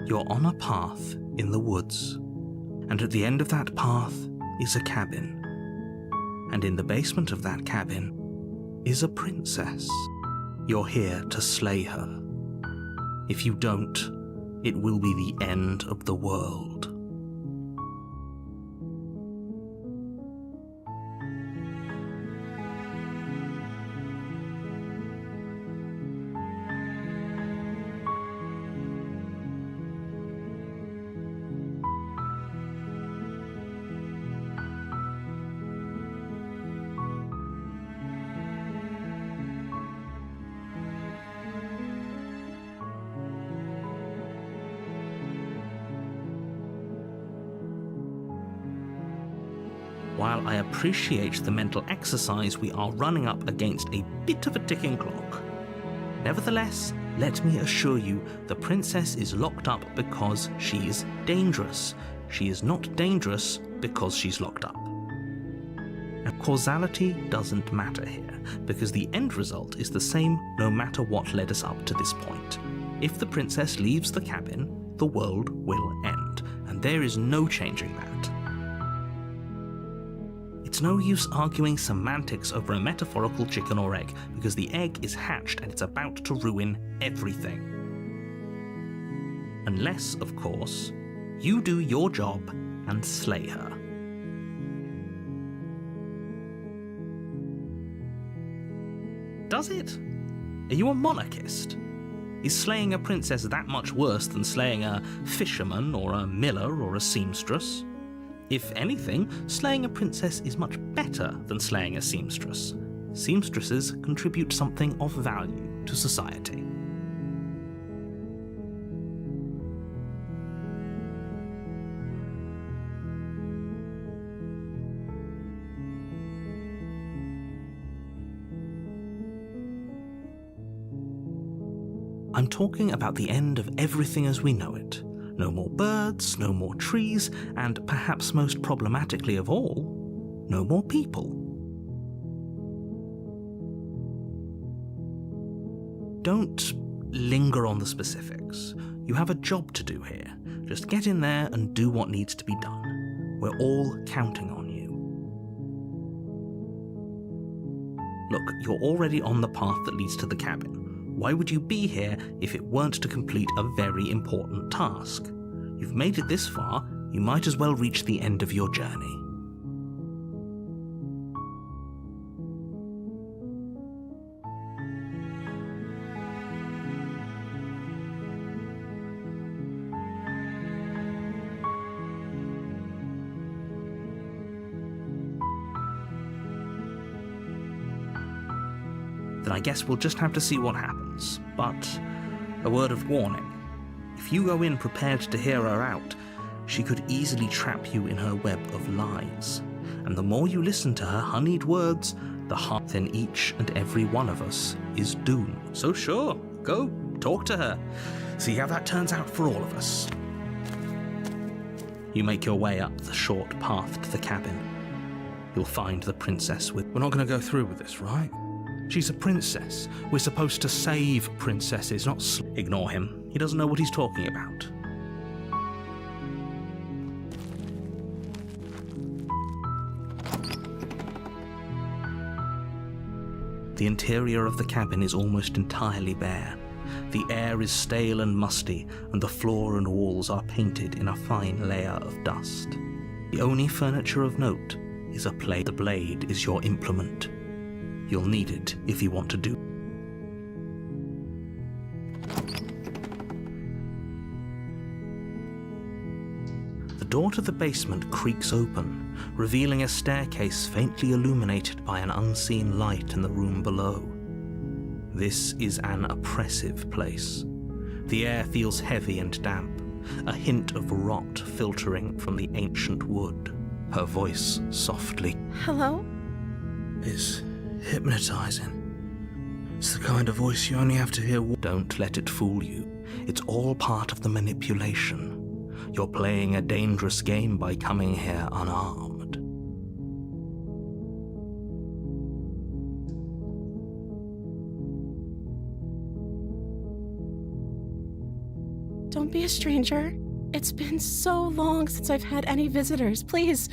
You're on a path in the woods, and at the end of that path is a cabin. And in the basement of that cabin is a princess. You're here to slay her. If you don't, it will be the end of the world. While I appreciate the mental exercise, we are running up against a bit of a ticking clock. Nevertheless, let me assure you, the princess is locked up because she's dangerous. She is not dangerous because she's locked up. And causality doesn't matter here, because the end result is the same no matter what led us up to this point. If the princess leaves the cabin, the world will end, and there is no changing that. It's no use arguing semantics over a metaphorical chicken or egg, because the egg is hatched and it's about to ruin everything. Unless, of course, you do your job and slay her. Does it? Are you a monarchist? Is slaying a princess that much worse than slaying a fisherman or a miller or a seamstress? If anything, slaying a princess is much better than slaying a seamstress. Seamstresses contribute something of value to society. I'm talking about the end of everything as we know it. No more birds, no more trees, and perhaps most problematically of all, no more people. Don't linger on the specifics. You have a job to do here. Just get in there and do what needs to be done. We're all counting on you. Look, you're already on the path that leads to the cabin. Why would you be here if it weren't to complete a very important task? You've made it this far, you might as well reach the end of your journey. Then I guess we'll just have to see what happens. But a word of warning. If you go in prepared to hear her out, she could easily trap you in her web of lies. And the more you listen to her honeyed words, the harder then each and every one of us is doomed. So sure, go, talk to her. See how that turns out for all of us. You make your way up the short path to the cabin. You'll find the princess with... We're not going to go through with this, right? She's a princess. We're supposed to save princesses, not Ignore him. He doesn't know what he's talking about. The interior of the cabin is almost entirely bare. The air is stale and musty, and the floor and walls are painted in a fine layer of dust. The only furniture of note is a blade. The blade is your implement. You'll need it if you want to do. The door to the basement creaks open, revealing a staircase faintly illuminated by an unseen light in the room below. This is an oppressive place. The air feels heavy and damp, a hint of rot filtering from the ancient wood. Her voice softly. Hello? Is hypnotizing. It's the kind of voice you only have to hear. Don't let it fool you. It's all part of the manipulation. You're playing a dangerous game by coming here unarmed. don't be a stranger. It's been so long since I've had any visitors. Please,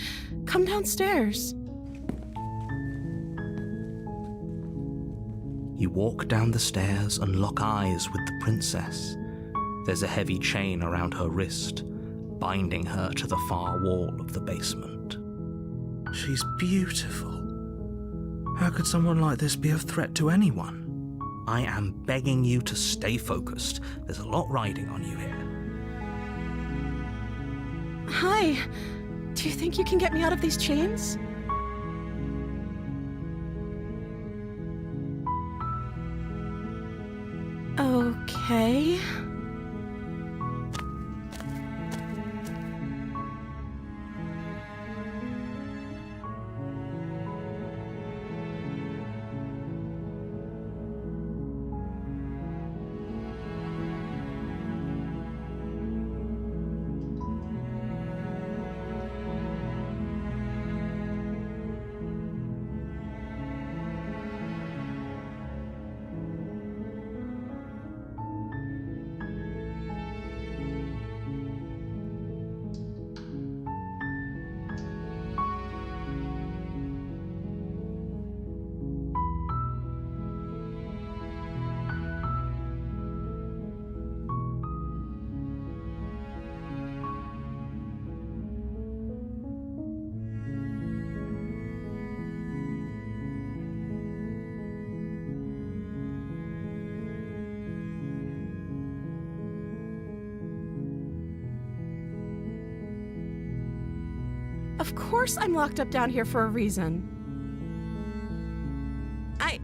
come downstairs. You walk down the stairs and lock eyes with the princess. There's a heavy chain around her wrist, binding her to the far wall of the basement. She's beautiful. How could someone like this be a threat to anyone? I am begging you to stay focused. There's a lot riding on you here. Hi. Do you think you can get me out of these chains? Okay. Of course I'm locked up down here for a reason. I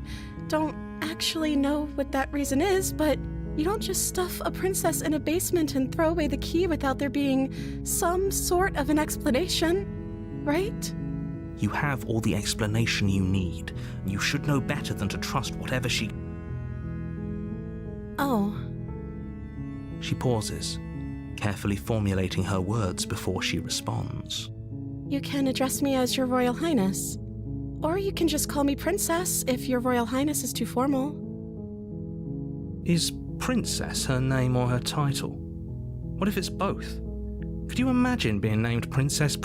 don't actually know what that reason is, but you don't just stuff a princess in a basement and throw away the key without there being some sort of an explanation, right? You have all the explanation you need. You should know better than to trust whatever she... Oh. She pauses, carefully formulating her words before she responds. You can address me as Your Royal Highness. Or you can just call me Princess if Your Royal Highness is too formal. Is Princess her name or her title? What if it's both? Could you imagine being named Princess?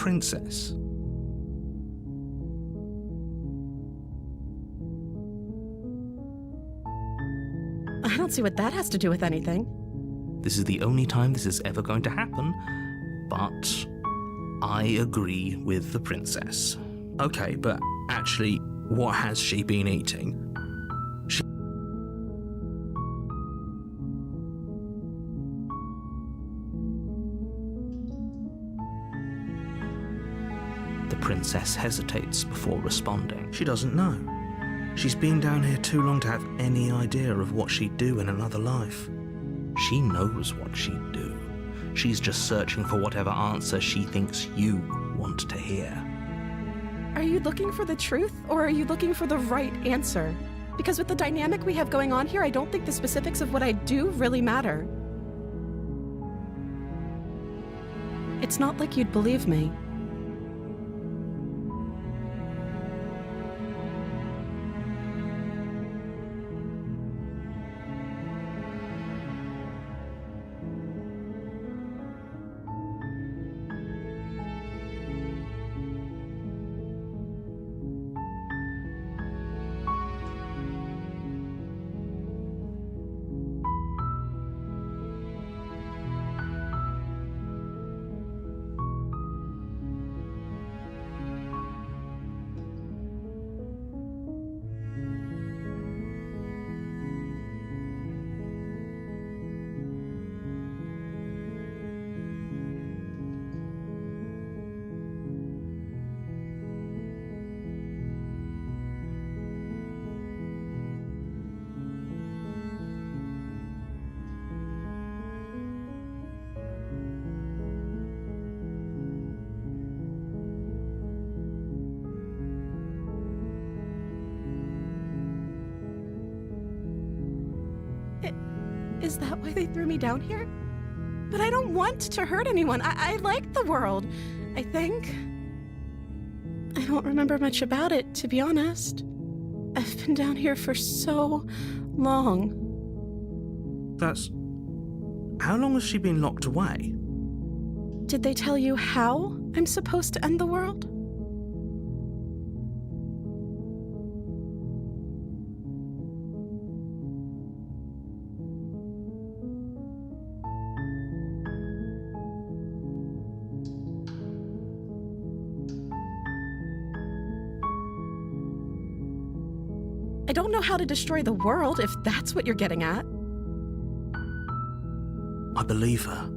I don't see what that has to do with anything. This is the only time this is ever going to happen, but I agree with the princess. Okay, but actually, what has she been eating? The princess hesitates before responding. She doesn't know. She's been down here too long to have any idea of what she'd do in another life. She knows what she'd do. She's just searching for whatever answer she thinks you want to hear. Are you looking for the truth, or are you looking for the right answer? Because with the dynamic we have going on here, I don't think the specifics of what I do really matter. It's not like you'd believe me. Is that why they threw me down here? But I don't want to hurt anyone. I like the world, I think. I don't remember much about it, to be honest. I've been down here for so long. That's How long has she been locked away? Did they tell you how I'm supposed to end the world? I don't know how to destroy the world, if that's what you're getting at. I believe her.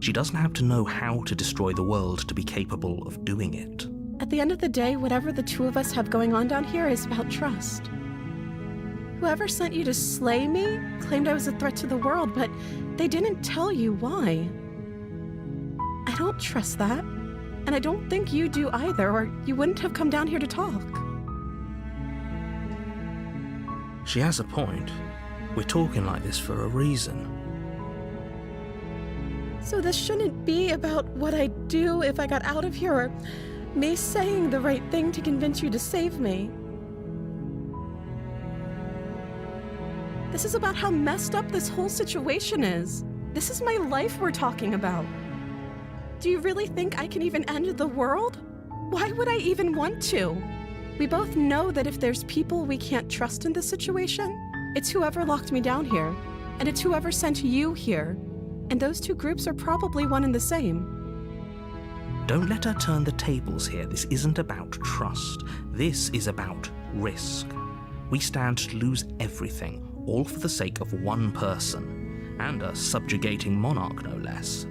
She doesn't have to know how to destroy the world to be capable of doing it. At the end of the day, whatever the two of us have going on down here is about trust. Whoever sent you to slay me claimed I was a threat to the world, but they didn't tell you why. I don't trust that, and I don't think you do either, or you wouldn't have come down here to talk. She has a point. We're talking like this for a reason. So this shouldn't be about what I'd do if I got out of here, or me saying the right thing to convince you to save me. This is about how messed up this whole situation is. This is my life we're talking about. Do you really think I can even end the world? Why would I even want to? We both know that if there's people we can't trust in this situation, it's whoever locked me down here, and it's whoever sent you here. And those two groups are probably one and the same. Don't let her turn the tables here. This isn't about trust. This is about risk. We stand to lose everything, all for the sake of one person, and a subjugating monarch, no less.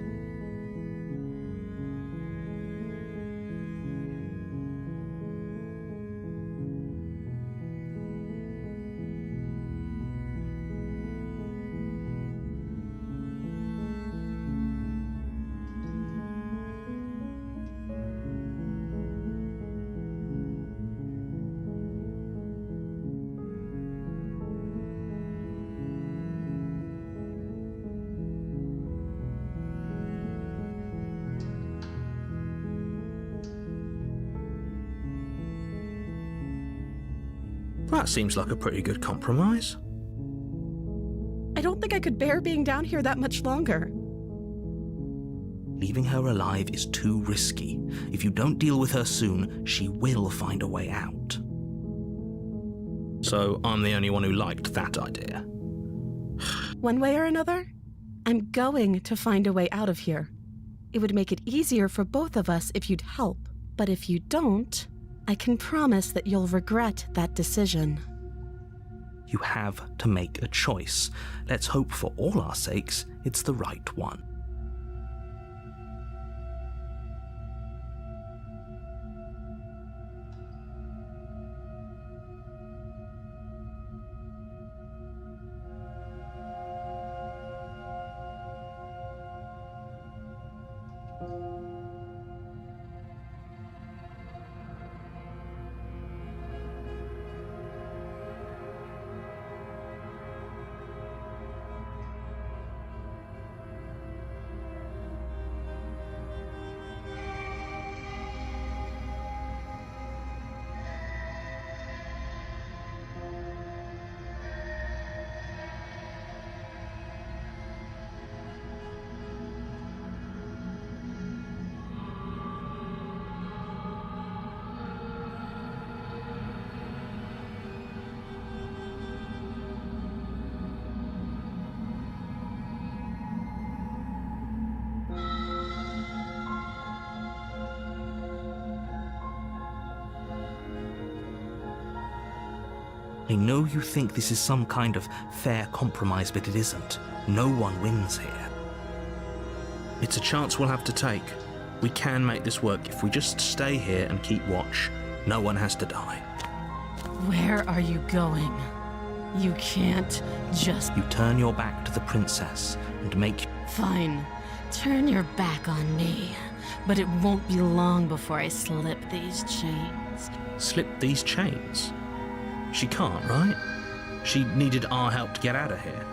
That seems like a pretty good compromise. I don't think I could bear being down here that much longer. Leaving her alive is too risky. If you don't deal with her soon, she will find a way out. So I'm the only one who liked that idea. One way or another, I'm going to find a way out of here. It would make it easier for both of us if you'd help. But if you don't, I can promise that you'll regret that decision. You have to make a choice. Let's hope for all our sakes it's the right one. I know you think this is some kind of fair compromise, but it isn't. No one wins here. It's a chance we'll have to take. We can make this work if we just stay here and keep watch. No one has to die. Where are you going? You can't just... You turn your back to the princess and make... Fine. Turn your back on me. But it won't be long before I slip these chains. Slip these chains? She can't, right? She needed our help to get out of here.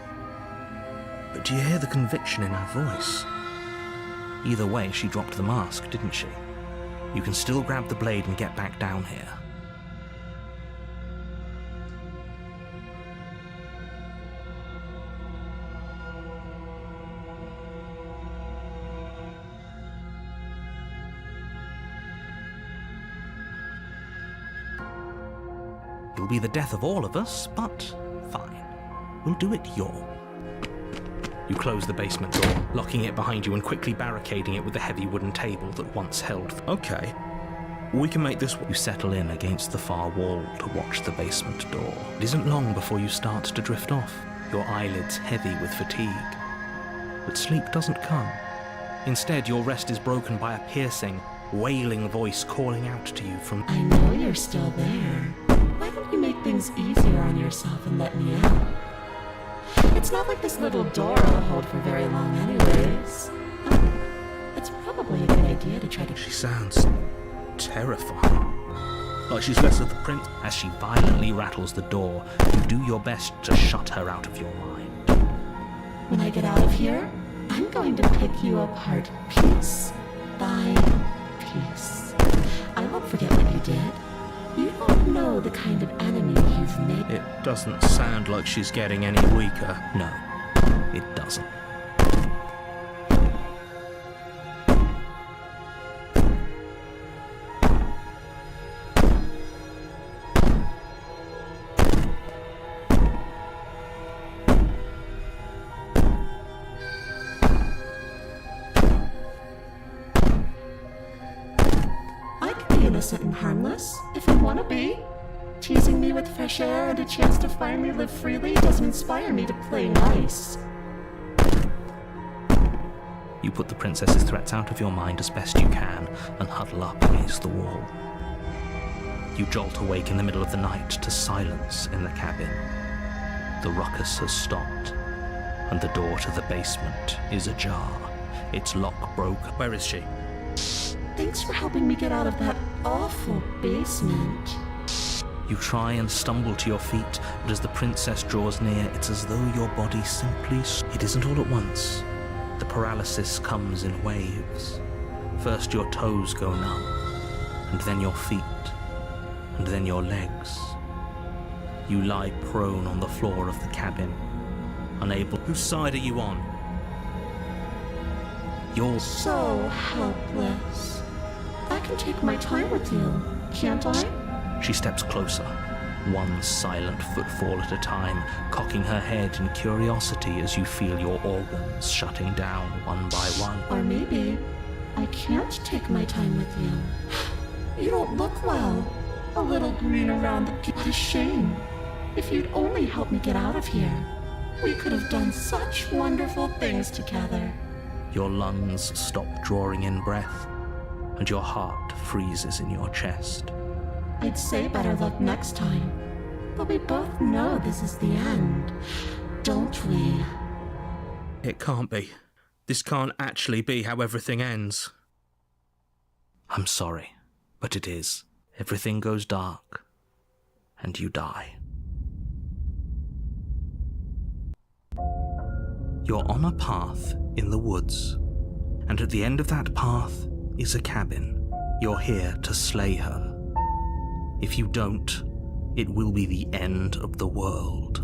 But do you hear the conviction in her voice? Either way, she dropped the mask, didn't she? You can still grab the blade and get back down here. will be the death of all of us, but fine. We'll do it your. You close the basement door, locking it behind you and quickly barricading it with the heavy wooden table that once held. Okay, we can make this. You settle in against the far wall to watch the basement door. It isn't long before you start to drift off, your eyelids heavy with fatigue. But sleep doesn't come. Instead, your rest is broken by a piercing, wailing voice calling out to you from. I know you're still there. Why don't you make things easier on yourself and let me out? It's not like this little door will hold for very long anyways. It's probably a good idea to try to... She sounds terrifying. Like she's less of the prince. As she violently rattles the door, you do your best to shut her out of your mind. When I get out of here, I'm going to pick you apart piece by piece. I won't forget what you did. You don't know the kind of enemy you've made. It doesn't sound like she's getting any weaker. No, it doesn't. Innocent and harmless, if you want to be. Teasing me with fresh air and a chance to finally live freely doesn't inspire me to play nice. You put the princess's threats out of your mind as best you can and huddle up against the wall. You jolt awake in the middle of the night to silence in the cabin. The ruckus has stopped, and the door to the basement is ajar, its lock broken. Where is she? Thanks for helping me get out of that awful basement. You try and stumble to your feet, but as the princess draws near, it's as though your body simply... It isn't all at once. The paralysis comes in waves. First your toes go numb, and then your feet, and then your legs. You lie prone on the floor of the cabin, unable... Whose side are you on? You're so helpless. I can take my time with you, can't I? She steps closer, one silent footfall at a time, cocking her head in curiosity as you feel your organs shutting down one by one. Or maybe I can't take my time with you. You don't look well. A little green around the shame. If you'd only help me get out of here, we could have done such wonderful things together. Your lungs stop drawing in breath, and your heart freezes in your chest. I'd say better luck next time, but we both know this is the end, don't we? It can't be. This can't actually be how everything ends. I'm sorry, but it is. Everything goes dark, and you die. You're on a path in the woods, and at the end of that path is a cabin. You're here to slay her. If you don't, it will be the end of the world.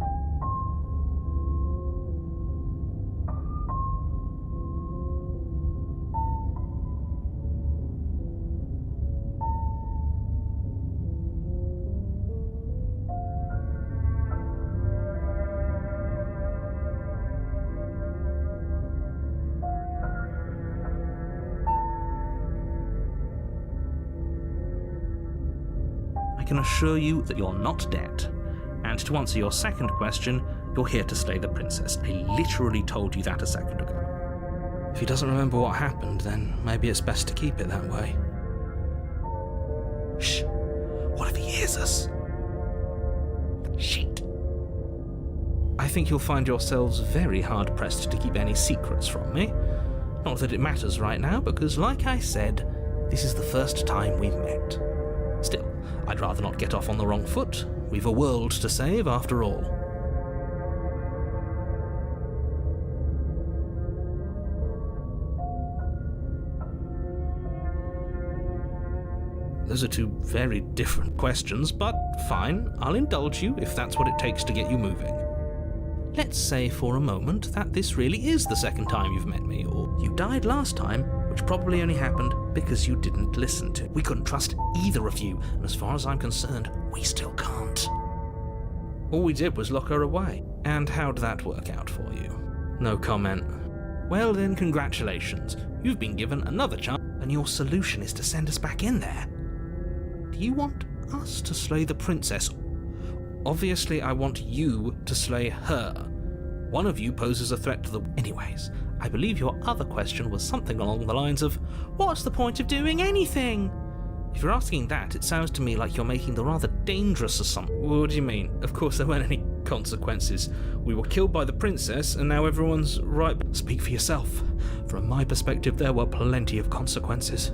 I can assure you that you're not dead. And to answer your second question, you're here to slay the princess. I literally told you that a second ago. If he doesn't remember what happened, then maybe it's best to keep it that way. Shh! What if he hears us? Shit! I think you'll find yourselves very hard-pressed to keep any secrets from me. Not that it matters right now, because like I said, this is the first time we've met. Still, I'd rather not get off on the wrong foot. We've a world to save after all. Those are two very different questions, but fine, I'll indulge you if that's what it takes to get you moving. Let's say for a moment that this really is the second time you've met me, or you died last time, which probably only happened because you didn't listen to. We couldn't trust either of you, and as far as I'm concerned, we still can't. All we did was lock her away. And how'd that work out for you? No comment. Well then, congratulations. You've been given another chance, and your solution is to send us back in there. Do you want us to slay the princess? Obviously, I want you to slay her. One of you poses a threat to the... Anyways, I believe your other question was something along the lines of, what's the point of doing anything? If you're asking that, it sounds to me like you're making the rather dangerous assumption. What do you mean? Of course there weren't any consequences. We were killed by the princess, and now everyone's right. Speak for yourself. From my perspective, there were plenty of consequences.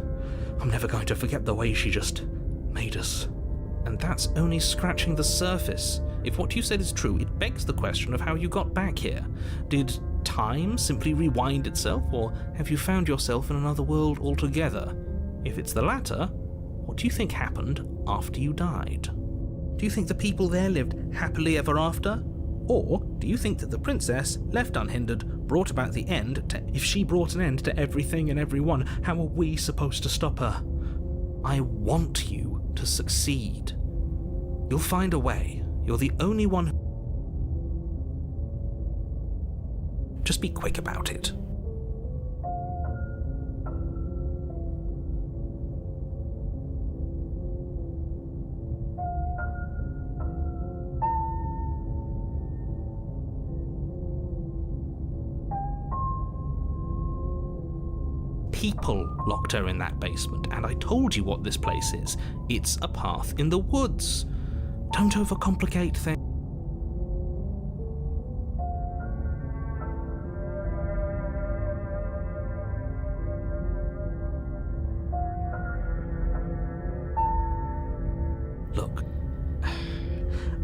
I'm never going to forget the way she just made us. And that's only scratching the surface. If what you said is true, it begs the question of how you got back here. Did time simply rewind itself, or have you found yourself in another world altogether? If it's the latter, what do you think happened after you died? Do you think the people there lived happily ever after? Or do you think that the princess, left unhindered, brought about the end to... If she brought an end to everything and everyone, how are we supposed to stop her? I want you to succeed. You'll find a way. You're the only one who... Just be quick about it. People locked her in that basement, and I told you what this place is. It's a path in the woods. Don't overcomplicate things. Look,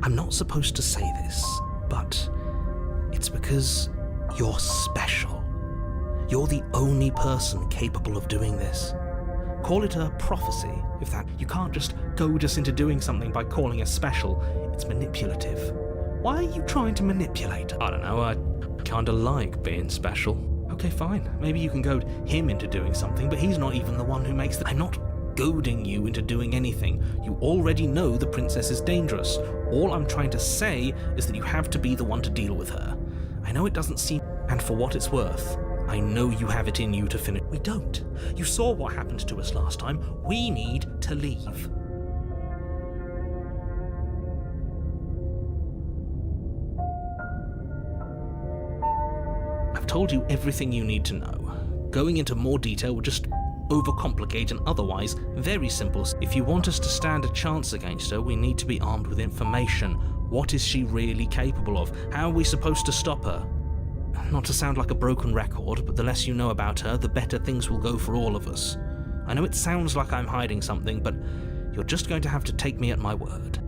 I'm not supposed to say this, but it's because you're special. You're the only person capable of doing this. Call it a prophecy, if that. You can't just goad us into doing something by calling us special. It's manipulative. Why are you trying to manipulate? I don't know, I kinda like being special. Okay, fine. Maybe you can goad him into doing something, but he's not even the one who makes the... I'm not goading you into doing anything. You already know the princess is dangerous. All I'm trying to say is that you have to be the one to deal with her. I know it doesn't seem... And for what it's worth, I know you have it in you to finish. We don't. You saw what happened to us last time. We need to leave. I've told you everything you need to know. Going into more detail would just overcomplicate an otherwise very simple... If you want us to stand a chance against her, we need to be armed with information. What is she really capable of? How are we supposed to stop her? Not to sound like a broken record, but the less you know about her, the better things will go for all of us. I know it sounds like I'm hiding something, but you're just going to have to take me at my word.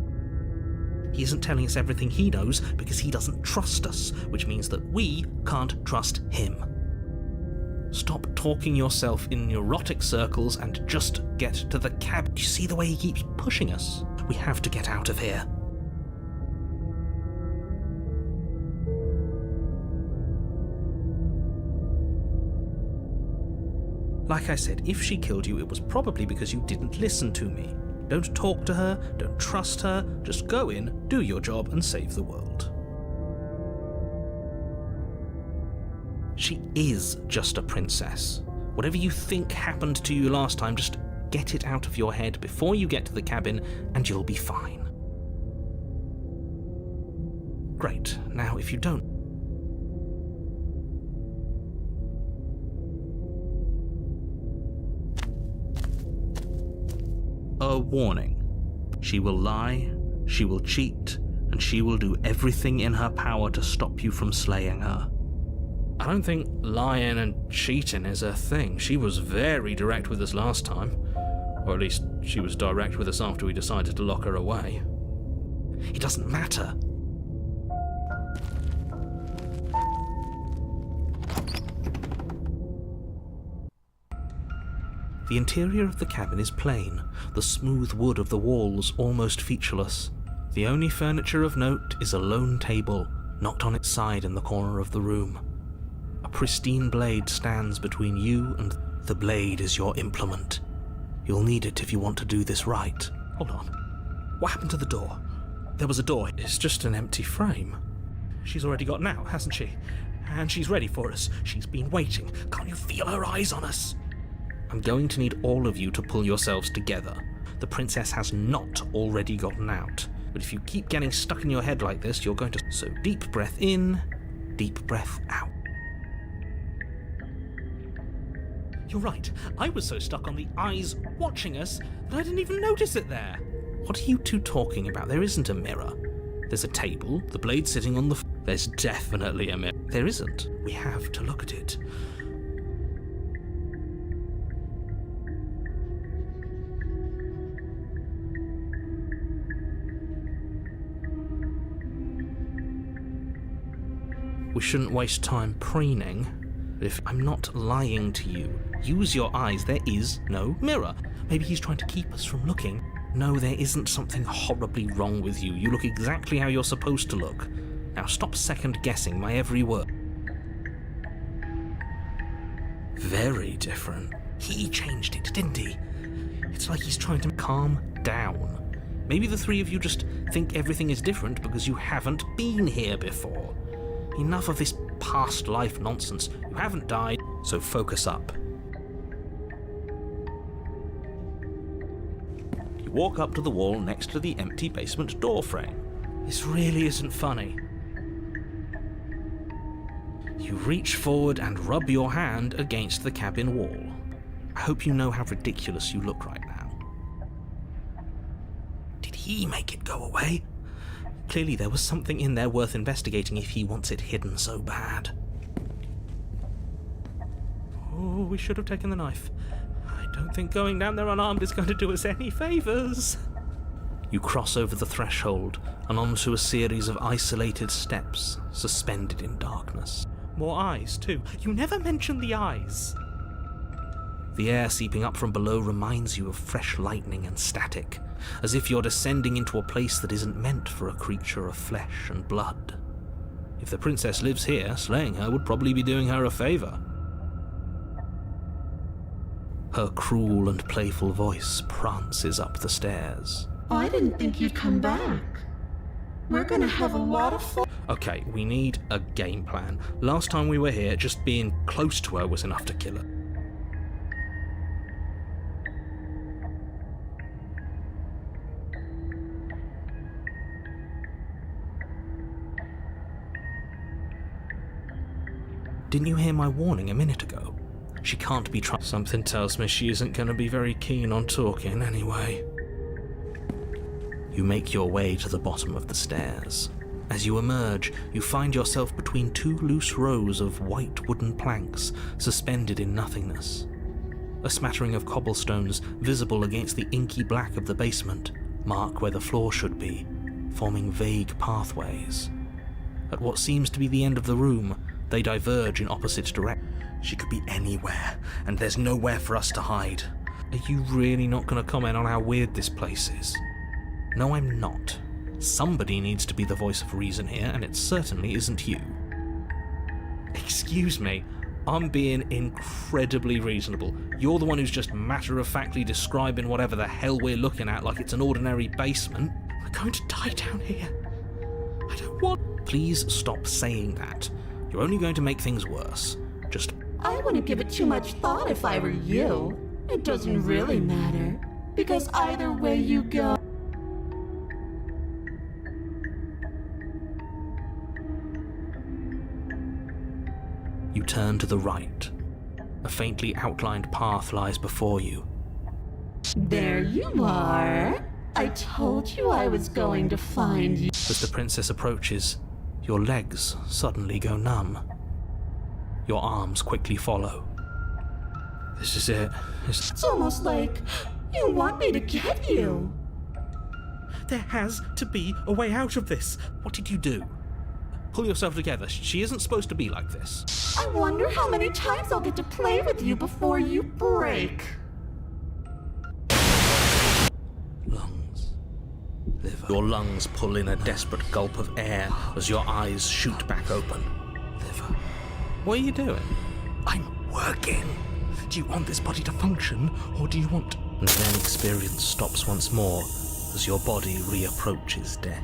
He isn't telling us everything he knows because he doesn't trust us, which means that we can't trust him. Stop talking yourself in neurotic circles and just get to the cab. Do you see the way he keeps pushing us? We have to get out of here. Like I said, if she killed you, it was probably because you didn't listen to me. Don't talk to her, don't trust her, just go in, do your job, and save the world. She is just a princess. Whatever you think happened to you last time, just get it out of your head before you get to the cabin, and you'll be fine. Great. Now, if you don't... A warning. She will lie, she will cheat, and she will do everything in her power to stop you from slaying her. I don't think lying and cheating is a thing. She was very direct with us last time. Or at least she was direct with us after we decided to lock her away. It doesn't matter. The interior of the cabin is plain, the smooth wood of the walls almost featureless. The only furniture of note is a lone table, knocked on its side in the corner of the room. A pristine blade stands between you and the blade is your implement. You'll need it if you want to do this right. Hold on. What happened to the door? There was a door. It's just an empty frame. She's already gotten out, hasn't she? And she's ready for us. She's been waiting. Can't you feel her eyes on us? I'm going to need all of you to pull yourselves together. The princess has not already gotten out. But if you keep getting stuck in your head like this, you're going to... So deep breath in, deep breath out. You're right. I was so stuck on the eyes watching us that I didn't even notice it there. What are you two talking about? There isn't a mirror. There's a table, the blade sitting on the... There's definitely a mirror. There isn't. We have to look at it. We shouldn't waste time preening. If I'm not lying to you, use your eyes. There is no mirror. Maybe he's trying to keep us from looking. No, there isn't something horribly wrong with you. You look exactly how you're supposed to look. Now stop second-guessing my every word. Very different. He changed it, didn't he? It's like he's trying to calm down. Maybe the three of you just think everything is different because you haven't been here before. Enough of this past life nonsense. You haven't died, so focus up. You walk up to the wall next to the empty basement door frame. This really isn't funny. You reach forward and rub your hand against the cabin wall. I hope you know how ridiculous you look right now. Did he make it go away? Clearly there was something in there worth investigating if he wants it hidden so bad. Oh, we should have taken the knife. I don't think going down there unarmed is going to do us any favours. You cross over the threshold and onto a series of isolated steps suspended in darkness. More eyes, too. You never mention the eyes. The air seeping up from below reminds you of fresh lightning and static, as if you're descending into a place that isn't meant for a creature of flesh and blood. If the princess lives here, slaying her would probably be doing her a favour. Her cruel and playful voice prances up the stairs. I didn't think you'd come back. We're gonna have a lot of fun. Okay, we need a game plan. Last time we were here, just being close to her was enough to kill her. Didn't you hear my warning a minute ago? She can't be trusted. Something tells me she isn't going to be very keen on talking anyway. You make your way to the bottom of the stairs. As you emerge, you find yourself between two loose rows of white wooden planks suspended in nothingness. A smattering of cobblestones visible against the inky black of the basement mark where the floor should be, forming vague pathways. At what seems to be the end of the room, they diverge in opposite directions. She could be anywhere, and there's nowhere for us to hide. Are you really not going to comment on how weird this place is? No, I'm not. Somebody needs to be the voice of reason here, and it certainly isn't you. Excuse me, I'm being incredibly reasonable. You're the one who's just matter-of-factly describing whatever the hell we're looking at like it's an ordinary basement. We're going to die down here. I don't want... Please stop saying that. You're only going to make things worse. Just... I wouldn't give it too much thought if I were you. It doesn't really matter, because either way you go... You turn to the right. A faintly outlined path lies before you. There you are. I told you I was going to find you. As the princess approaches, your legs suddenly go numb. Your arms quickly follow. This is it. It's almost like you want me to get you. There has to be a way out of this. What did you do? Pull yourself together. She isn't supposed to be like this. I wonder how many times I'll get to play with you before you break. Lungs. Liver. Your lungs pull in a desperate gulp of air as your eyes shoot back open. Liver. What are you doing? I'm working. Do you want this body to function, or do you want... And then experience stops once more as your body reapproaches death.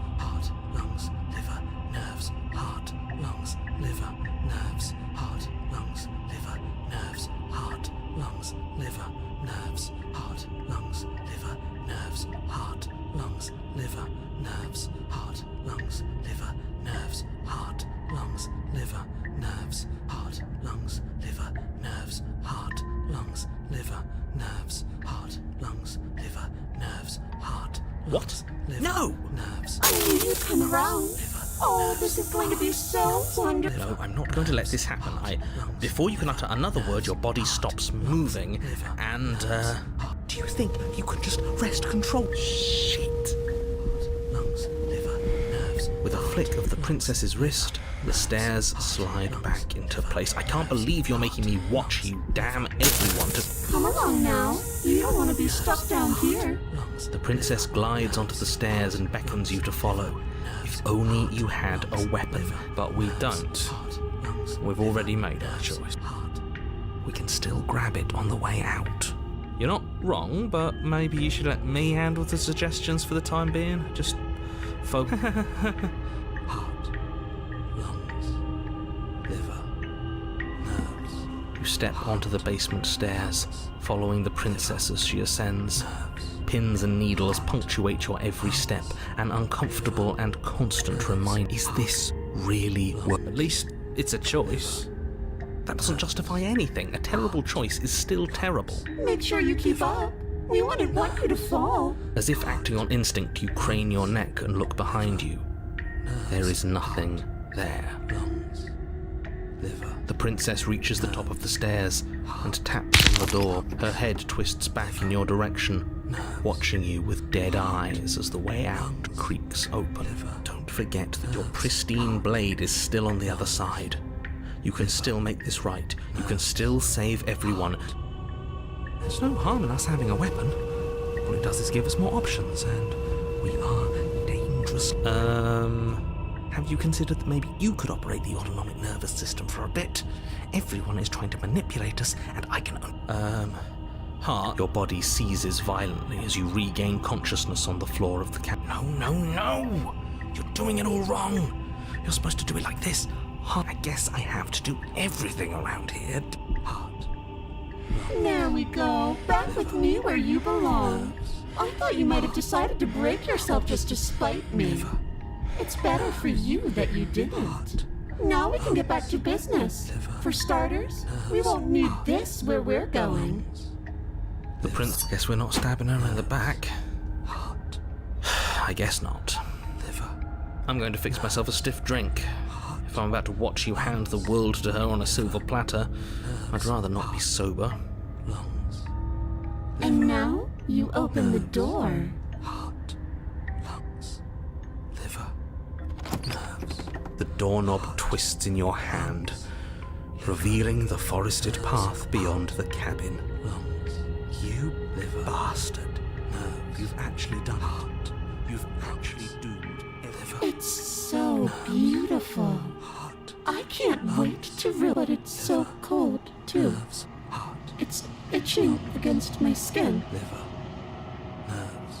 nerves, heart, lungs, liver, nerves, heart, lungs, liver, nerves, heart, lungs, liver, nerves, heart, lungs, liver, nerves, heart, lungs, liver, nerves, heart, lungs, liver, nerves, heart, lungs, liver, nerves, heart, What? liver, No! nerves. I knew you'd come around. Oh, this is going to be so wonderful. No, I'm not going to let this happen. Before you can utter another word, your body stops moving, and, do you think you could just wrest control? Shit! Lungs, liver, nerves. With a flick of the princess's wrist, the stairs slide back into place. I can't believe you're making me watch you damn everyone to... Come along now. You don't want to be stuck down here. The princess glides onto the stairs and beckons you to follow. If only you had a weapon, but we don't. We've already made our choice. We can still grab it on the way out. You're not wrong, but maybe you should let me handle the suggestions for the time being. Just focus. Heart, lungs, liver, nerves. You step onto the basement stairs, following the princess as she ascends. Pins and needles punctuate your every step, an uncomfortable and constant reminder. Is this really worth? At least it's a choice. That doesn't justify anything. A terrible choice is still terrible. Make sure you keep up. We wouldn't want you to fall. As if acting on instinct, you crane your neck and look behind you. There is nothing there. Lungs, liver. The princess reaches the top of the stairs and taps on the door. Her head twists back in your direction, watching you with dead eyes as the way out creaks open. Don't forget that your pristine blade is still on the other side. You can still make this right. You can still save everyone. There's no harm in us having a weapon. All it does is give us more options, and we are dangerous. Have you considered that maybe you could operate the autonomic nervous system for a bit? Everyone is trying to manipulate us, and I can... Heart. Your body seizes violently as you regain consciousness on the floor of the cabin. No! You're doing it all wrong. You're supposed to do it like this. Heart. I guess I have to do everything around here. Heart. There we go. Back with me where you belong. I thought you might have decided to break yourself just to spite me. It's better for you that you didn't. Now we can get back to business. For starters, we won't need this where we're going. The prince. Guess we're not stabbing her in the back. Heart, I guess not. liver. I'm going to fix myself a stiff drink. If I'm about to watch you hand the world to her on a silver platter, I'd rather not be sober. Lungs, And now you open the door. heart, lungs, liver, nerves. The doorknob twists in your hand, revealing the forested path beyond the cabin. Lungs, You liver, bastard. nerves. You've actually done it. You've actually doomed everyone. It's so beautiful. Heart, I can't wait to read, but it's so cold too. nerves, heart, It's itching against my skin. liver, nerves,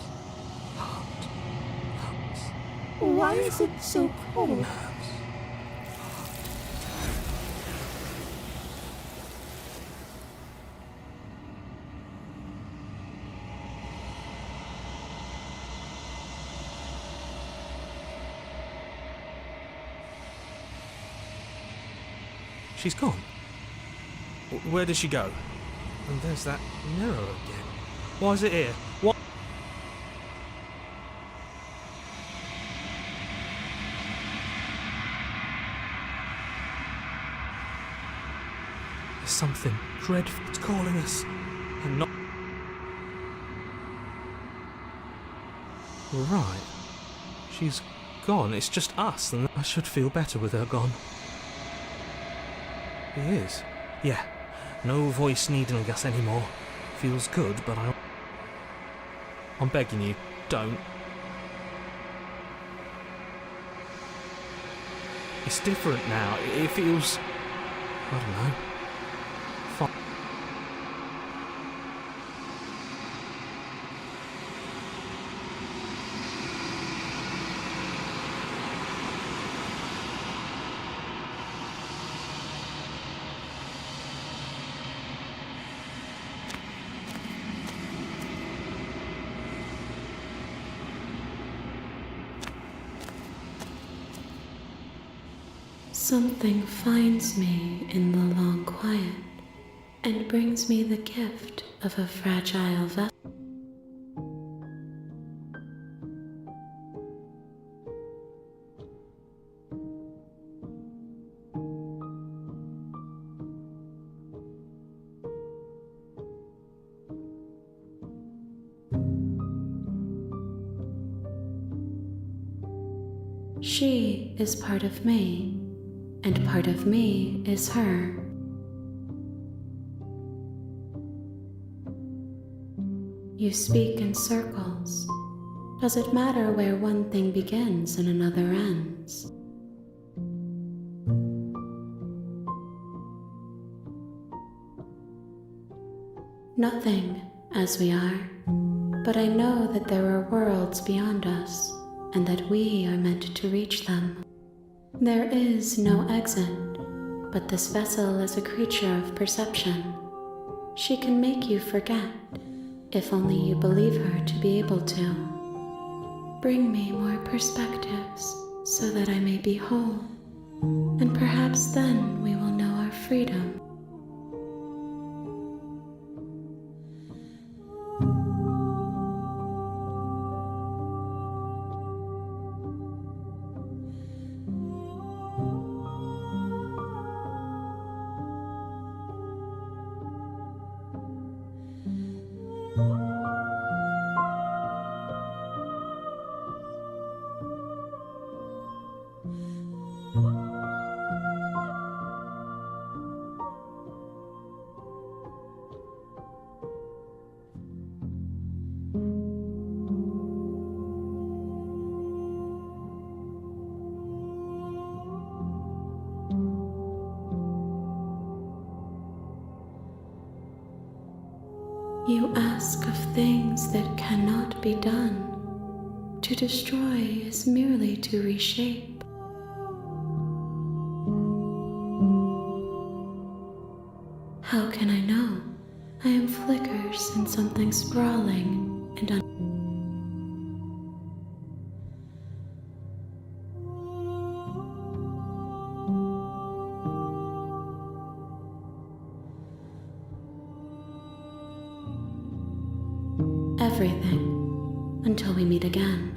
heart, lungs, Why is it so cold? nerves. She's gone. Where did she go? And there's that mirror again. Why is it here? What? There's something dreadful. It's calling us. And not... Right. She's gone. It's just us, and I should feel better with her gone. It is. Yeah. No voice needling us anymore. Feels good, but I'm begging you, don't. It's different now. It feels... I don't know. Fine. Something finds me in the long quiet and brings me the gift of a fragile vessel. She is part of me, and part of me is her. You speak in circles. Does it matter where one thing begins and another ends? Nothing, as we are, but I know that there are worlds beyond us, and that we are meant to reach them. There is no exit, but this vessel is a creature of perception. She can make you forget, if only you believe her to be able to. Bring me more perspectives, so that I may be whole, and perhaps then we will know our freedom. You ask of things that cannot be done. To destroy is merely to reshape. How can I know? I am flickers in something sprawling and everything, until we meet again.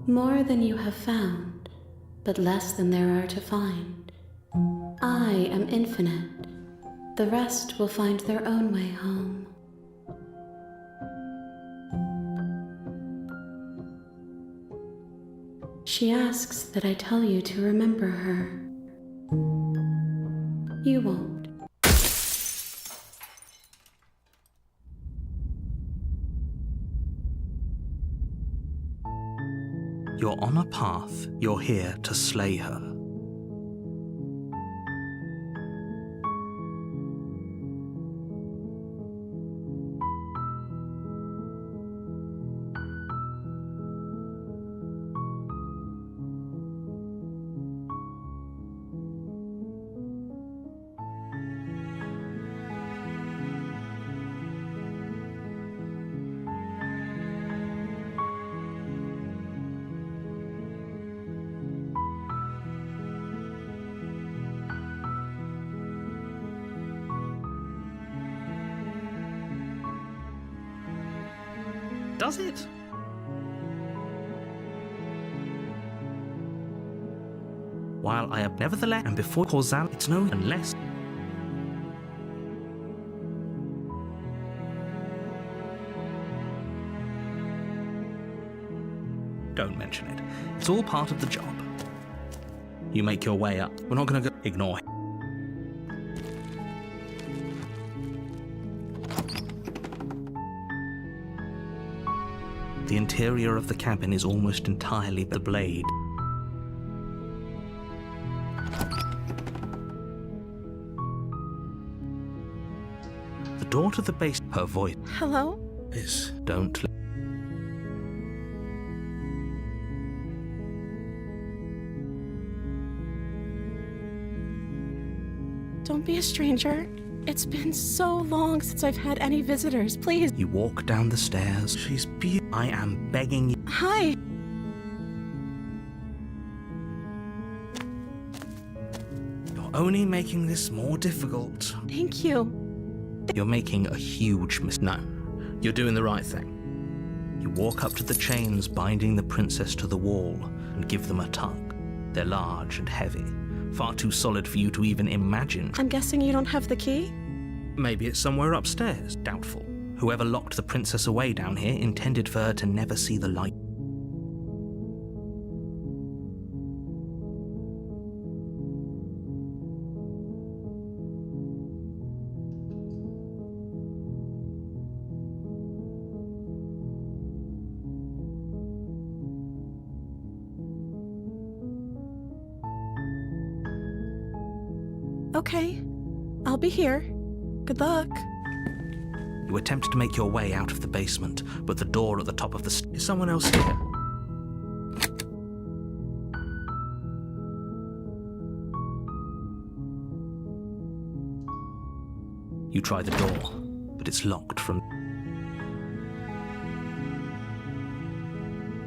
More than you have found, but less than there are to find. I am infinite. The rest will find their own way home. She asks that I tell you to remember her. You won't. You're on a path. You're here to slay her. Does it? While I am nevertheless, and before causal, it's no unless. Don't mention it. It's all part of the job. You make your way up. We're not going to go ignore him. The interior of the cabin is almost entirely the blade. The door to the base, her voice Hello? is, don't. Don't be a stranger. It's been so long since I've had any visitors. Please. You walk down the stairs. She's beautiful. I am begging you. Hi. You're only making this more difficult. Thank you. You're making a huge mistake. No, you're doing the right thing. You walk up to the chains binding the princess to the wall and give them a tug. They're large and heavy, far too solid for you to even imagine. I'm guessing you don't have the key? Maybe it's somewhere upstairs. Doubtful. Whoever locked the princess away down here intended for her to never see the light. Okay, I'll be here. Good luck. You attempt to make your way out of the basement, but the door at the top of the Is someone else here? You try the door, but it's locked from...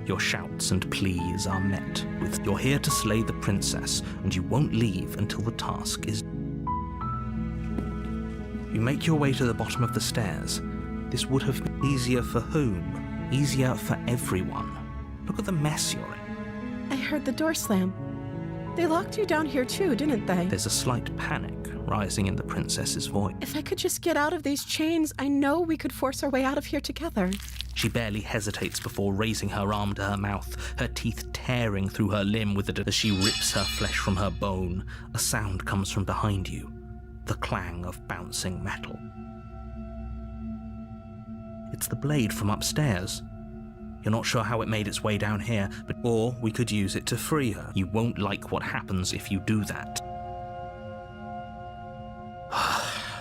Your shouts and pleas are met with, "You're here to slay the princess, and you won't leave until the task is..." You make your way to the bottom of the stairs. This would have been easier for whom? Easier for everyone. Look at the mess you're in. I heard the door slam. They locked you down here too, didn't they? There's a slight panic rising in the princess's voice. If I could just get out of these chains, I know we could force our way out of here together. She barely hesitates before raising her arm to her mouth, her teeth tearing through her limb with it as she rips her flesh from her bone. A sound comes from behind you, the clang of bouncing metal. It's the blade from upstairs. You're not sure how it made its way down here, or we could use it to free her. You won't like what happens if you do that.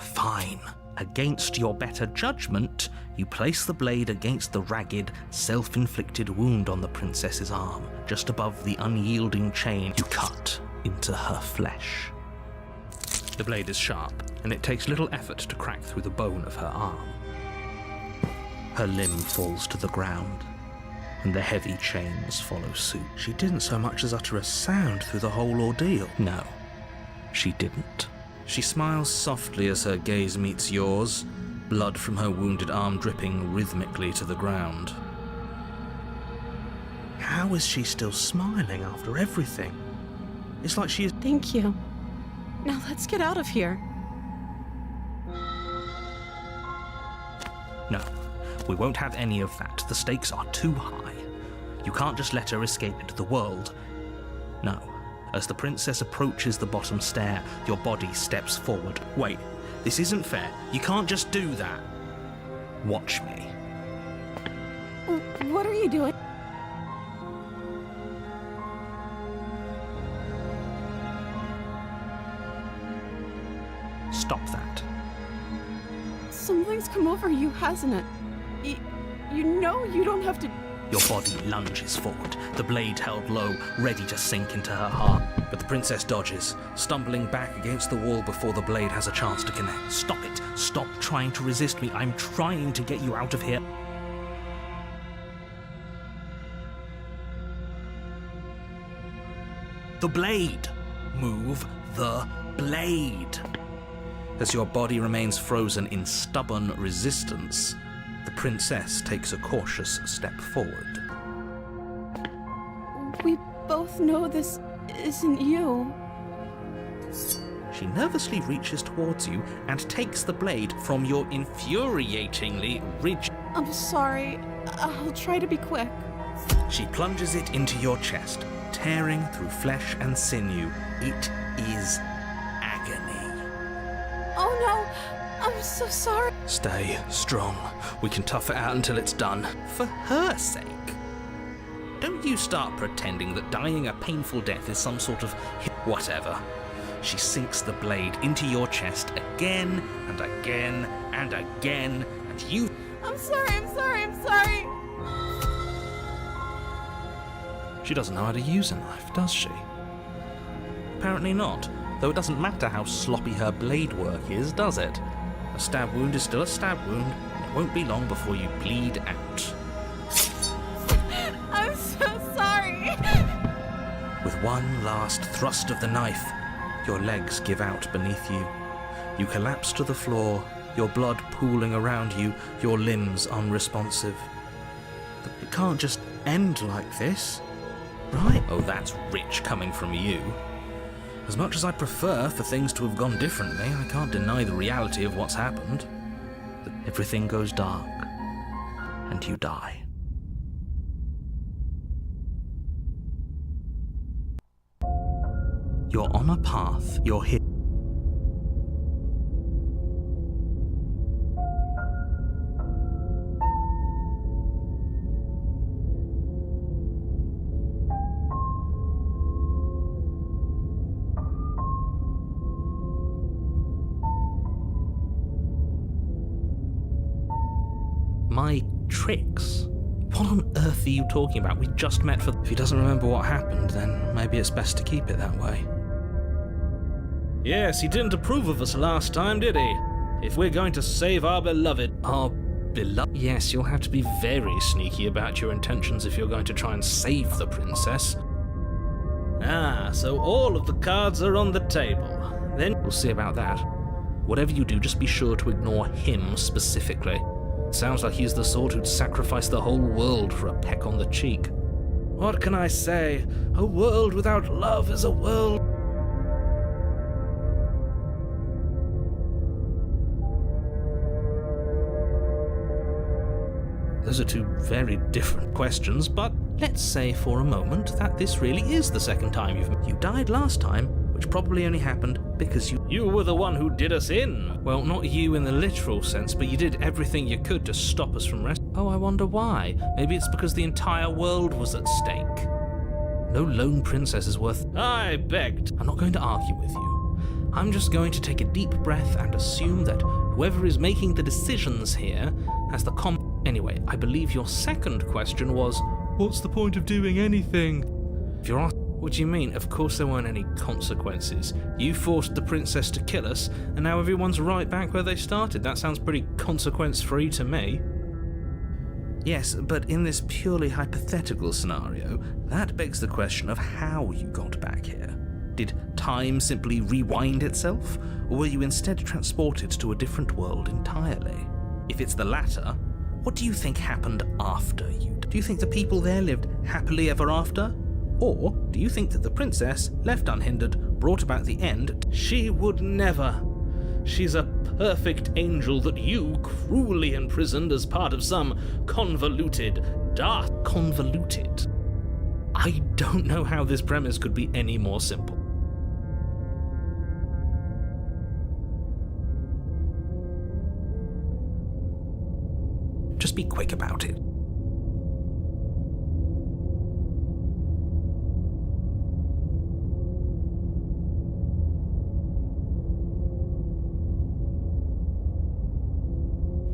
Fine. Against your better judgment, you place the blade against the ragged, self-inflicted wound on the princess's arm. Just above the unyielding chain, you cut into her flesh. The blade is sharp, and it takes little effort to crack through the bone of her arm. Her limb falls to the ground, and the heavy chains follow suit. She didn't so much as utter a sound through the whole ordeal. No, she didn't. She smiles softly as her gaze meets yours, blood from her wounded arm dripping rhythmically to the ground. How is she still smiling after everything? It's like she is... Thank you. Now let's get out of here. No, we won't have any of that. The stakes are too high. You can't just let her escape into the world. No. As the princess approaches the bottom stair, your body steps forward. Wait, this isn't fair. You can't just do that. Watch me. What are you doing? Stop that. Something's come over you, hasn't it? You know you don't have to... Your body lunges forward, the blade held low, ready to sink into her heart. But the princess dodges, stumbling back against the wall before the blade has a chance to connect. Stop it! Stop trying to resist me. I'm trying to get you out of here. The blade! Move the blade! As your body remains frozen in stubborn resistance, the princess takes a cautious step forward. We both know this isn't you. She nervously reaches towards you and takes the blade from your infuriatingly rigid... I'm sorry. I'll try to be quick. She plunges it into your chest, tearing through flesh and sinew. It is agony. Oh no! I'm so sorry. Stay strong. We can tough it out until it's done. For her sake. Don't you start pretending that dying a painful death is some sort of... Whatever. She sinks the blade into your chest again and again and again, and you... I'm sorry. She doesn't know how to use a knife, does she? Apparently not. though it doesn't matter how sloppy her blade work is, does it? A stab wound is still a stab wound, and it won't be long before you bleed out. I'm so sorry. With one last thrust of the knife, your legs give out beneath you. You collapse to the floor, your blood pooling around you, your limbs unresponsive. But it can't just end like this, right? Oh, that's rich coming from you. As much as I prefer for things to have gone differently, I can't deny the reality of what's happened. Everything goes dark, and you die. You're on a path, you're hit. My tricks? What on earth are you talking about? We just met for... If he doesn't remember what happened, then maybe it's best to keep it that way. Yes, he didn't approve of us last time, did he? If we're going to save our beloved... Our beloved? Yes, you'll have to be very sneaky about your intentions if you're going to try and save the princess. Ah, so all of the cards are on the table. Then... We'll see about that. Whatever you do, just be sure to ignore him specifically. Sounds like he's the sort who'd sacrifice the whole world for a peck on the cheek. What can I say? A world without love is a world... Those are two very different questions, but let's say for a moment that this really is the second time you died last time, which probably only happened because you were the one who did us in. Well, not you in the literal sense, but you did everything you could to stop us from Oh, I wonder why. Maybe it's because the entire world was at stake. No lone princess is worth... I begged. I'm not going to argue with you. I'm just going to take a deep breath and assume that whoever is making the decisions here has the Anyway, I believe your second question was, what's the point of doing anything? If you're asking, what do you mean? Of course there weren't any consequences. You forced the princess to kill us, and now everyone's right back where they started. That sounds pretty consequence-free to me. Yes, but in this purely hypothetical scenario, that begs the question of how you got back here. Did time simply rewind itself, or were you instead transported to a different world entirely? If it's the latter, what do you think happened after you? Do you think the people there lived happily ever after? Or do you think that the princess, left unhindered, brought about the end? She would never. She's a perfect angel that you cruelly imprisoned as part of some convoluted, dark... Convoluted? I don't know how this premise could be any more simple. Just be quick about it.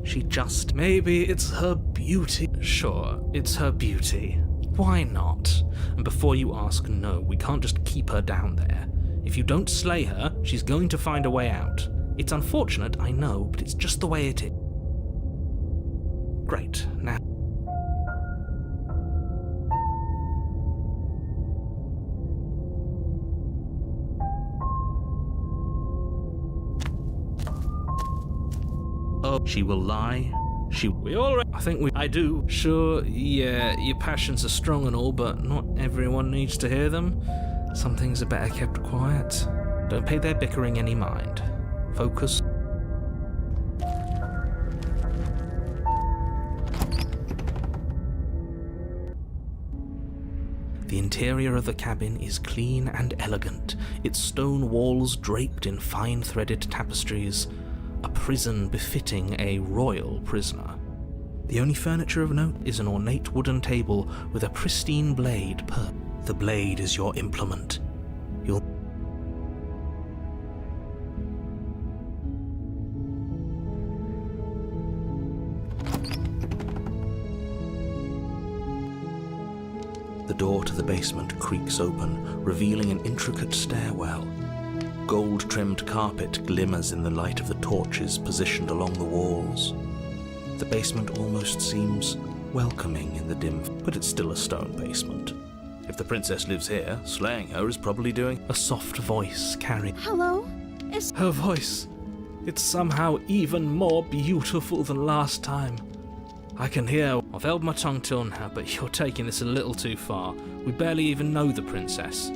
She just... Maybe it's her beauty. Sure, it's her beauty. Why not? And before you ask, no, we can't just keep her down there. If you don't slay her, she's going to find a way out. It's unfortunate, I know, but it's just the way it is. Great, now... Oh, she will lie. I do. Sure, yeah, your passions are strong and all, but not everyone needs to hear them. Some things are better kept quiet. Don't pay their bickering any mind. Focus. The interior of the cabin is clean and elegant, its stone walls draped in fine-threaded tapestries, a prison befitting a royal prisoner. The only furniture of note is an ornate wooden table with a pristine blade. The blade is your implement. The door to the basement creaks open, revealing an intricate stairwell. gold-trimmed carpet glimmers in the light of the torches positioned along the walls. The basement almost seems welcoming in the dim, but it's still a stone basement. If the princess lives here, slaying her is probably doing a soft voice carrying. Hello? Her voice. It's somehow even more beautiful than last time. I can hear. I've held my tongue till now, but you're taking this a little too far. We barely even know the princess.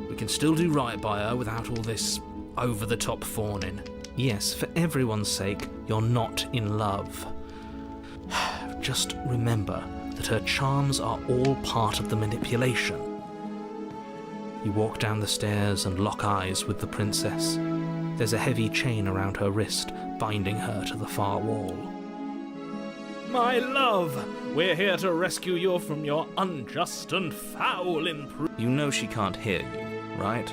We can still do right by her without all this over-the-top fawning. Yes, for everyone's sake, you're not in love. Just remember that her charms are all part of the manipulation. You walk down the stairs and lock eyes with the princess. There's a heavy chain around her wrist, binding her to the far wall. My love, we're here to rescue you from your unjust and foul imprisonment. You know she can't hear you, right?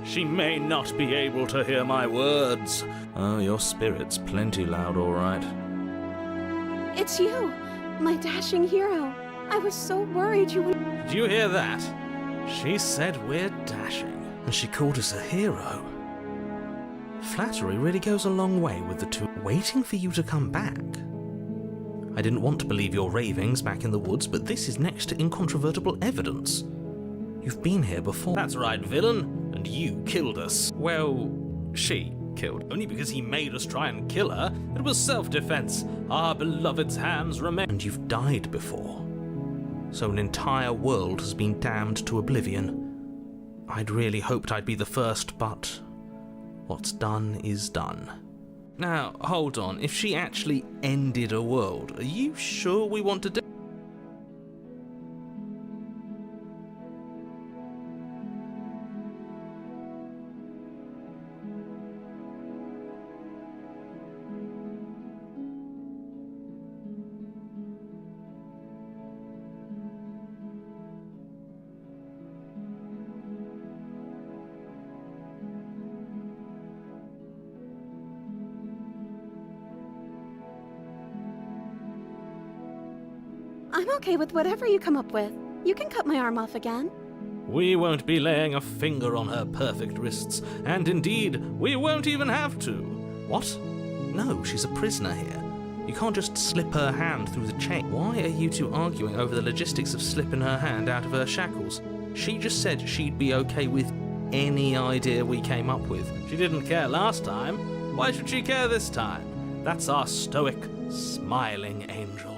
She may not be able to hear my words. Oh, your spirit's plenty loud, all right. It's you, my dashing hero. I was so worried you would... Did you hear that? She said we're dashing, and she called us a hero. Flattery really goes a long way with the two. Waiting for you to come back. I didn't want to believe your ravings back in the woods, but this is next to incontrovertible evidence. You've been here before. That's right, villain. And you killed us. Well, she killed. Only because he made us try and kill her. It was self-defense. Our beloved's hands remain. And you've died before. So an entire world has been damned to oblivion. I'd really hoped I'd be the first, but what's done is done. Now, hold on. If she actually ended a world, are you sure we want to do... I'm okay with whatever you come up with. You can cut my arm off again. We won't be laying a finger on her perfect wrists, and indeed, we won't even have to. What? No, she's a prisoner here. You can't just slip her hand through the chain. Why are you two arguing over the logistics of slipping her hand out of her shackles? She just said she'd be okay with any idea we came up with. She didn't care last time. Why should she care this time? That's our stoic, smiling angel.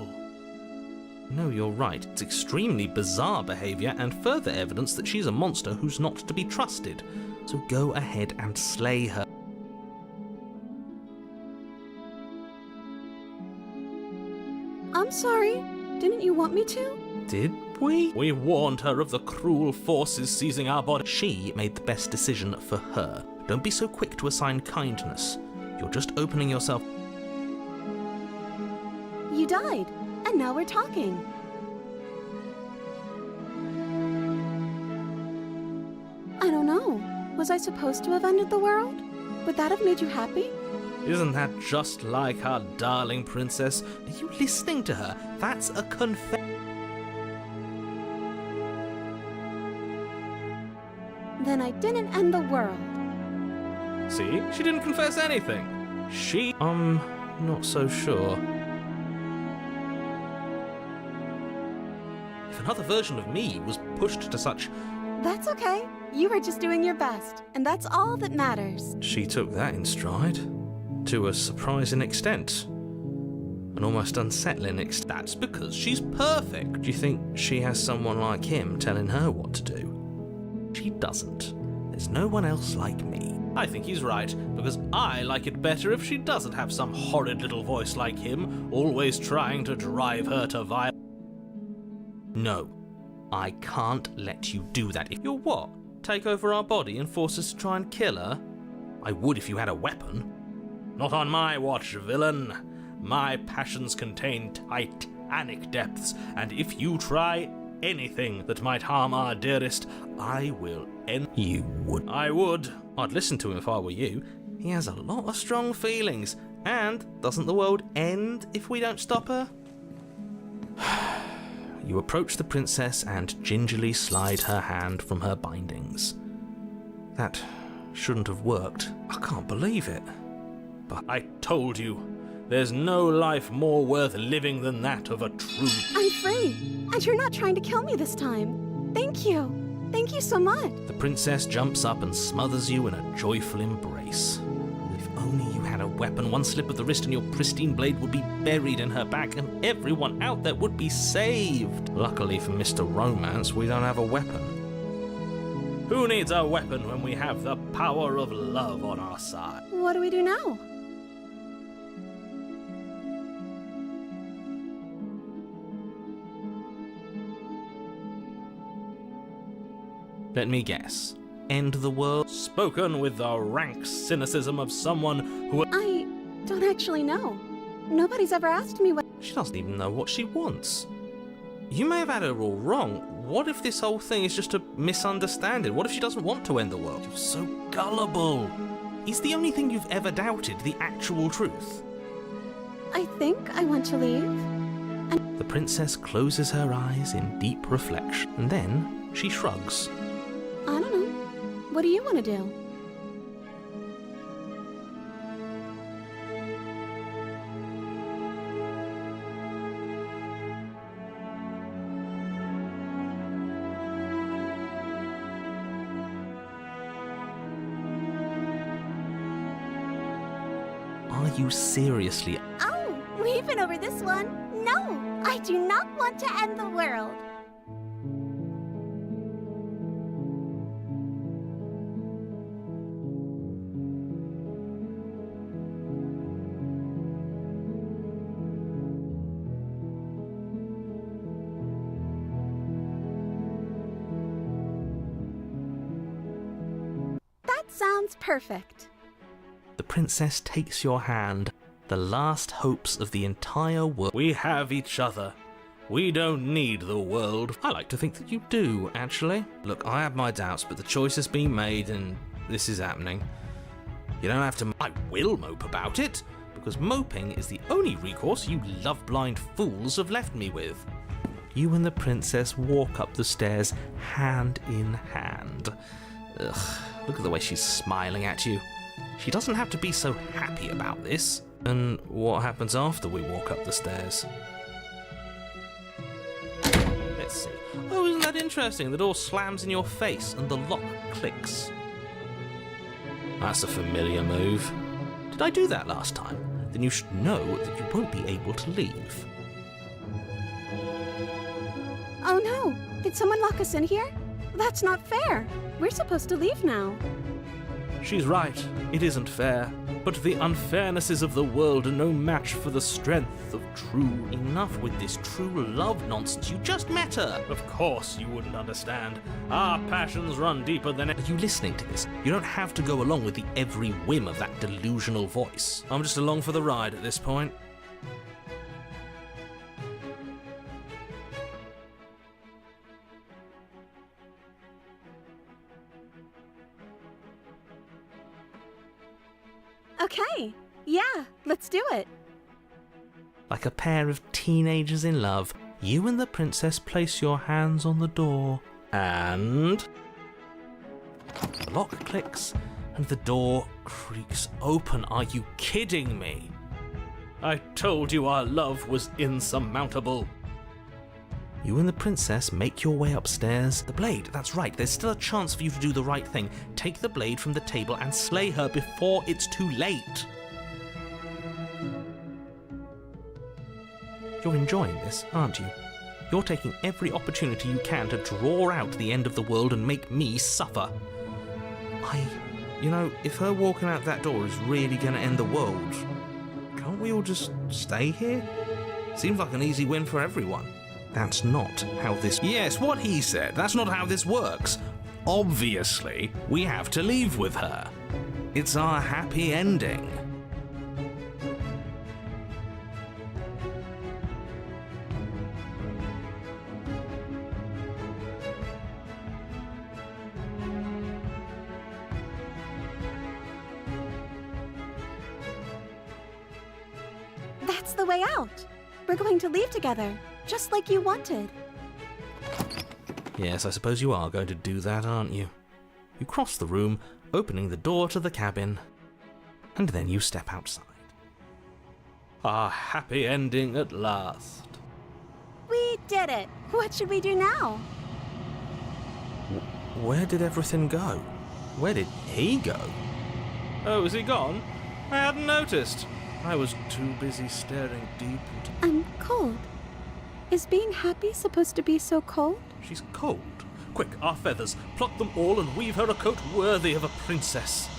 No, you're right. It's extremely bizarre behaviour and further evidence that she's a monster who's not to be trusted. So go ahead and slay her. I'm sorry. Didn't you want me to? Did we? We warned her of the cruel forces seizing our body. She made the best decision for her. Don't be so quick to assign kindness. You're just opening yourself... You died. And now we're talking. I don't know. Was I supposed to have ended the world? Would that have made you happy? Isn't that just like our darling princess? Are you listening to her? That's a confession. Then I didn't end the world. See? She didn't confess anything. I'm not so sure. Another version of me was pushed to such... That's okay. You were just doing your best, and that's all that matters. She took that in stride. To a surprising extent. An almost unsettling extent. That's because she's perfect. Do you think she has someone like him telling her what to do? She doesn't. There's no one else like me. I think he's right, because I like it better if she doesn't have some horrid little voice like him, always trying to drive her to violence. No, I can't let you do that. If you're what? Take over our body and force us to try and kill her? I would if you had a weapon. Not on my watch, villain. My passions contain titanic depths, and if you try anything that might harm our dearest, I will end. You would. I would. I'd listen to him if I were you. He has a lot of strong feelings. And doesn't the world end if we don't stop her? You approach the princess and gingerly slide her hand from her bindings. That shouldn't have worked. I can't believe it. But I told you, there's no life more worth living than that of a true... I'm free, and you're not trying to kill me this time. Thank you. Thank you so much. the princess jumps up and smothers you in a joyful embrace. If only you had a weapon, one slip of the wrist and your pristine blade would be buried in her back and everyone out there would be saved. Luckily for Mr. Romance, we don't have a weapon. Who needs a weapon when we have the power of love on our side? What do we do now? Let me guess. End the world? Spoken with the rank cynicism of someone who... I don't actually know. Nobody's ever asked me what... She doesn't even know what she wants. You may have had her all wrong. What if this whole thing is just a misunderstanding? What if she doesn't want to end the world? You're so gullible. Is the only thing you've ever doubted the actual truth? I think I want to leave. The princess closes her eyes in deep reflection, and then she shrugs. I don't know. What do you want to do? Are you seriously? Oh, we've been over this one. No, I do not want to end the world. That sounds perfect. The princess takes your hand, the last hopes of the entire world. We have each other. We don't need the world. I like to think that you do, actually. Look, I have my doubts, but the choice has been made and this is happening. You don't have to... I will mope about it, because moping is the only recourse you love-blind fools have left me with. You and the princess walk up the stairs, hand in hand. Ugh, look at the way she's smiling at you. She doesn't have to be so happy about this. And what happens after we walk up the stairs? Let's see. Oh, isn't that interesting? The door slams in your face and the lock clicks. That's a familiar move. Did I do that last time? Then you should know that you won't be able to leave. Oh no! Did someone lock us in here? That's not fair. We're supposed to leave now. She's right. It isn't fair. But the unfairnesses of the world are no match for the strength of true... Enough with this true love nonsense. You just met her. Of course you wouldn't understand. Our passions run deeper than... Are you listening to this? You don't have to go along with the every whim of that delusional voice. I'm just along for the ride at this point. Okay, yeah, let's do it. Like a pair of teenagers in love, you and the princess place your hands on the door, and the lock clicks and the door creaks open. Are you kidding me? I told you our love was insurmountable. You and the princess make your way upstairs. The blade, that's right, there's still a chance for you to do the right thing. Take the blade from the table and slay her before it's too late. You're enjoying this, aren't you? You're taking every opportunity you can to draw out the end of the world and make me suffer. You know, if her walking out that door is really gonna end the world, can't we all just stay here? Seems like an easy win for everyone. That's not how this... Yes, what he said. That's not how this works. Obviously, we have to leave with her. It's our happy ending. That's the way out. We're going to leave together, just like you wanted. Yes, I suppose you are going to do that, aren't you? You cross the room, opening the door to the cabin, and then you step outside. A happy ending at last. We did it. What should we do now? Where did everything go? Where did he go? Oh, is he gone? I hadn't noticed. I was too busy staring deep into... I'm cold. Is being happy supposed to be so cold? She's cold. Quick, our feathers. Pluck them all and weave her a coat worthy of a princess.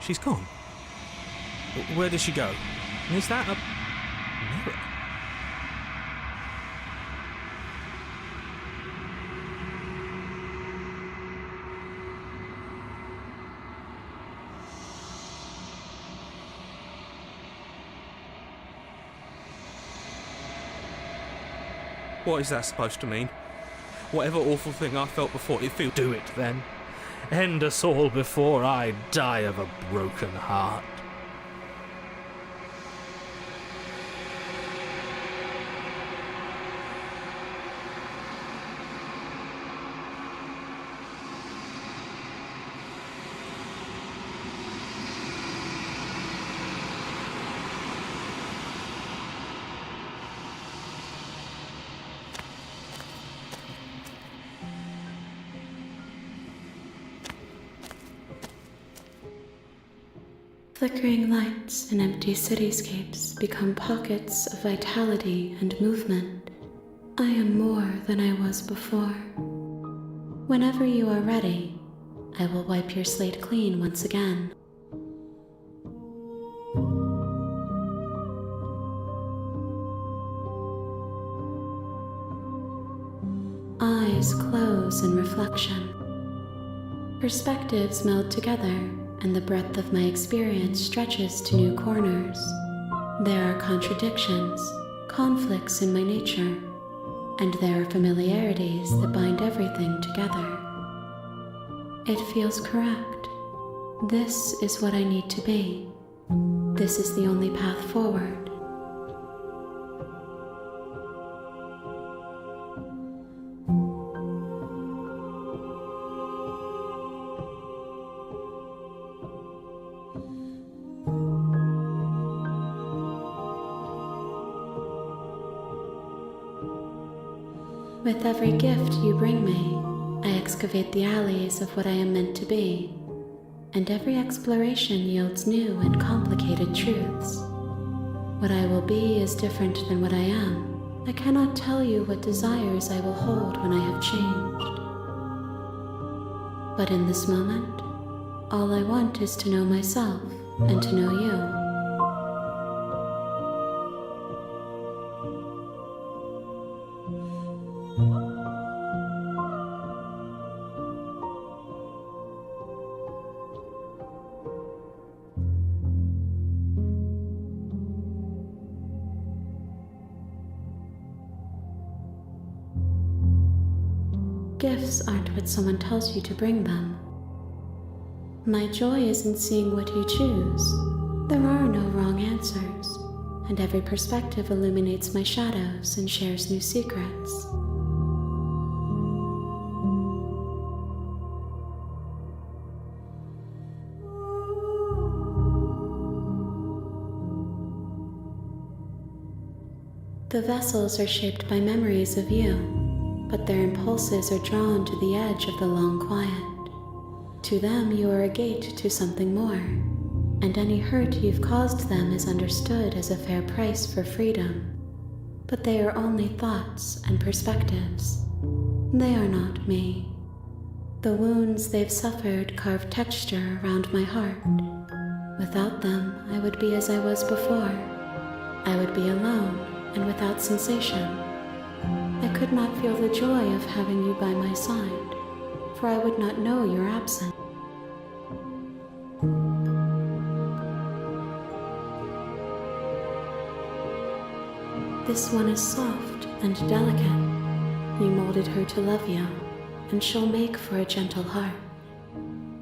She's gone. Where did she go? And is that a mirror? What is that supposed to mean? Whatever awful thing I felt before, if you do it then. End us all before I die of a broken heart. Flickering lights and empty cityscapes become pockets of vitality and movement. I am more than I was before. Whenever you are ready, I will wipe your slate clean once again. Eyes close in reflection. Perspectives meld together, and the breadth of my experience stretches to new corners. There are contradictions, conflicts in my nature, and there are familiarities that bind everything together. It feels correct. This is what I need to be. This is the only path forward. With every gift you bring me, I excavate the alleys of what I am meant to be, and every exploration yields new and complicated truths. What I will be is different than what I am. I cannot tell you what desires I will hold when I have changed. But in this moment, all I want is to know myself and to know you. Gifts aren't what someone tells you to bring them. My joy is in seeing what you choose. There are no wrong answers, and every perspective illuminates my shadows and shares new secrets. The vessels are shaped by memories of you, but their impulses are drawn to the edge of the long quiet. To them, you are a gate to something more, and any hurt you've caused them is understood as a fair price for freedom. But they are only thoughts and perspectives. They are not me. The wounds they've suffered carve texture around my heart. Without them, I would be as I was before. I would be alone and without sensation. I could not feel the joy of having you by my side, for I would not know your absence. This one is soft and delicate. You molded her to love you, and she'll make for a gentle heart.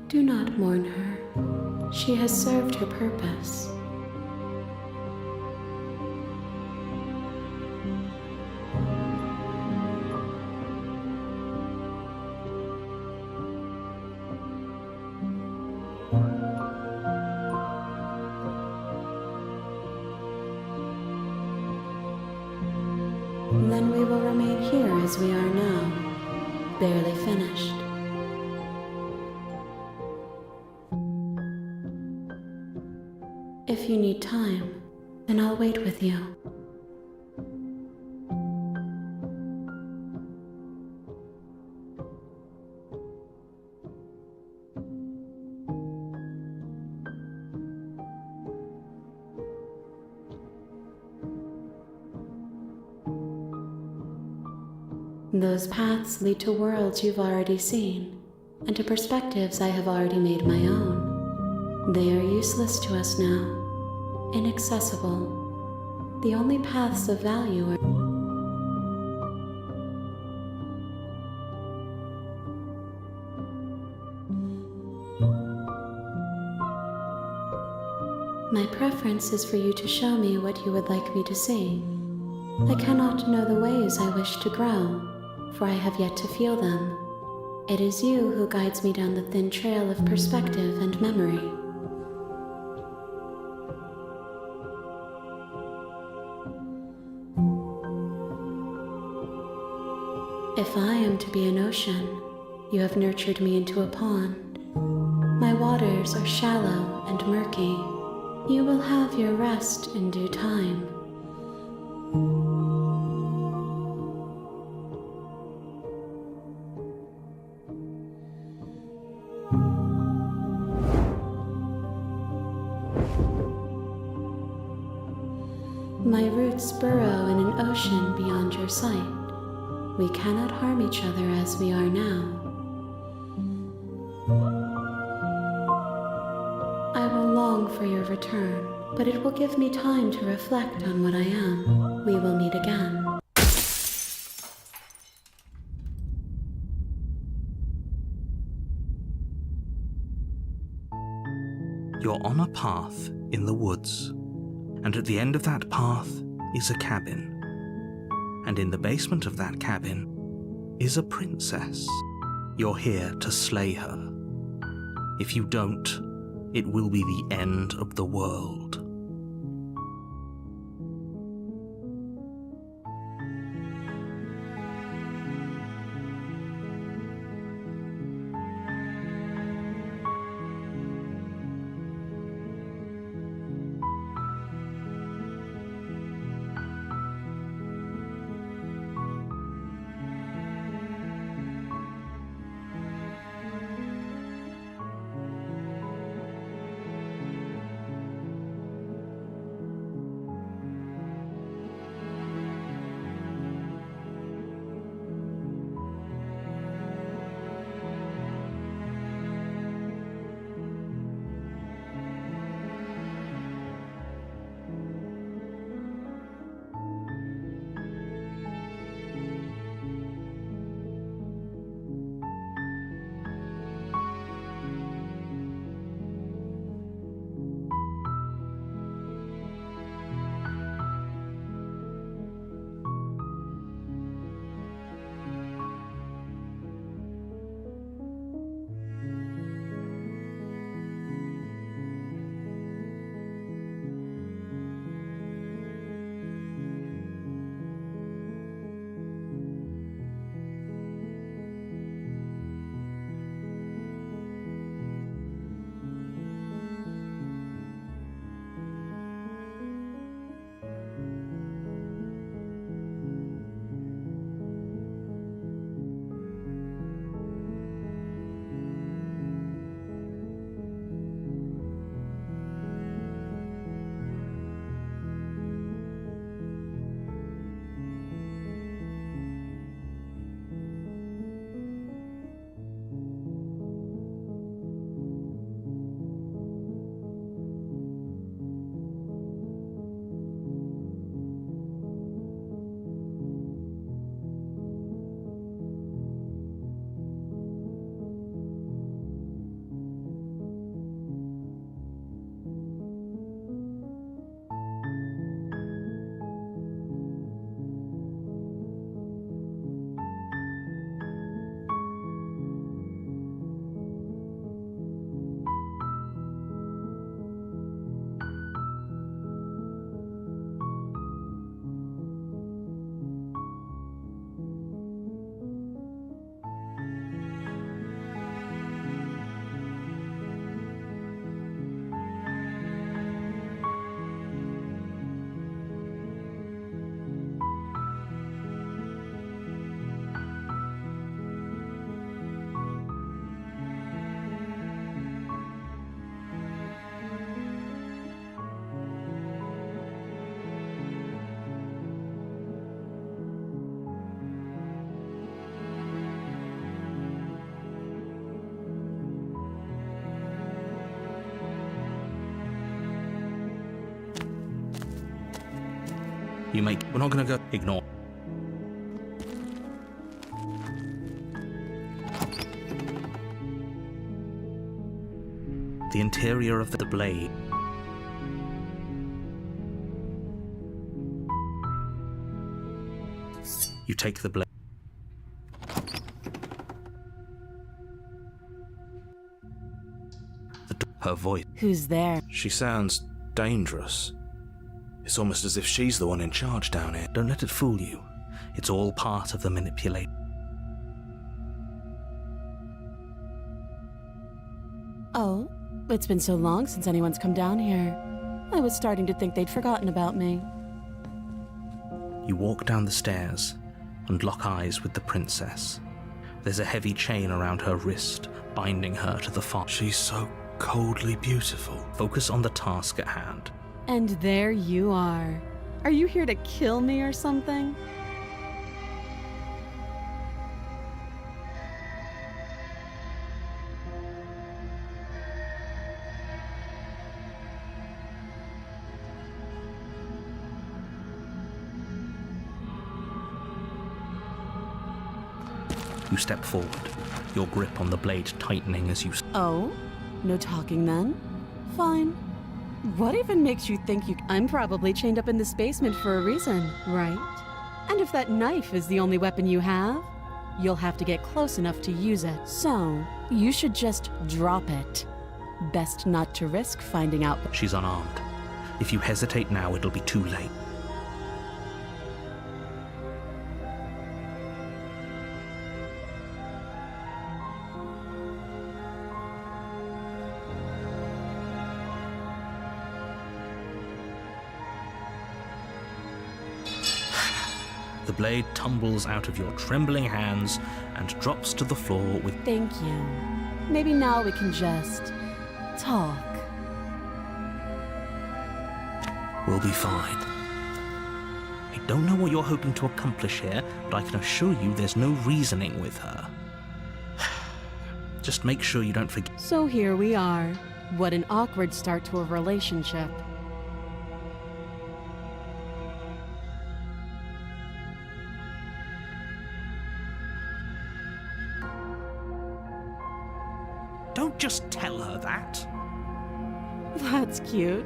Do not mourn her. She has served her purpose. Then we will remain here as we are now, barely finished. If you need time, then I'll wait with you. Those paths lead to worlds you've already seen, and to perspectives I have already made my own. They are useless to us now, inaccessible. The only paths of value are my preference is for you to show me what you would like me to see. I cannot know the ways I wish to grow, for I have yet to feel them. It is you who guides me down the thin trail of perspective and memory. If I am to be an ocean, you have nurtured me into a pond. My waters are shallow and murky. You will have your rest in due time. My roots burrow in an ocean beyond your sight. We cannot harm each other as we are now. I will long for your return, but it will give me time to reflect on what I am. We will meet again. You're on a path in the woods, and at the end of that path is a cabin. And in the basement of that cabin is a princess. You're here to slay her. If you don't, it will be the end of the world. You make... We're not gonna go... Ignore. The interior of the blade. You take the blade. Her voice. Who's there? She sounds dangerous. It's almost as if she's the one in charge down here. Don't let it fool you. It's all part of the manipulation. Oh, it's been so long since anyone's come down here. I was starting to think they'd forgotten about me. You walk down the stairs and lock eyes with the princess. There's a heavy chain around her wrist, binding her to the farm. She's so coldly beautiful. Focus on the task at hand. And there you are. Are you here to kill me or something? You step forward, your grip on the blade tightening as you... Oh? No talking then? Fine. What even makes you think you... I'm probably chained up in this basement for a reason, right? And if that knife is the only weapon you have, you'll have to get close enough to use it. So, you should just drop it. Best not to risk finding out... She's unarmed. If you hesitate now, it'll be too late. The blade tumbles out of your trembling hands and drops to the floor with... Thank you. Maybe now we can just... talk. We'll be fine. I don't know what you're hoping to accomplish here, but I can assure you there's no reasoning with her. Just make sure you don't forget... So here we are. What an awkward start to a relationship. Don't just tell her that. That's cute.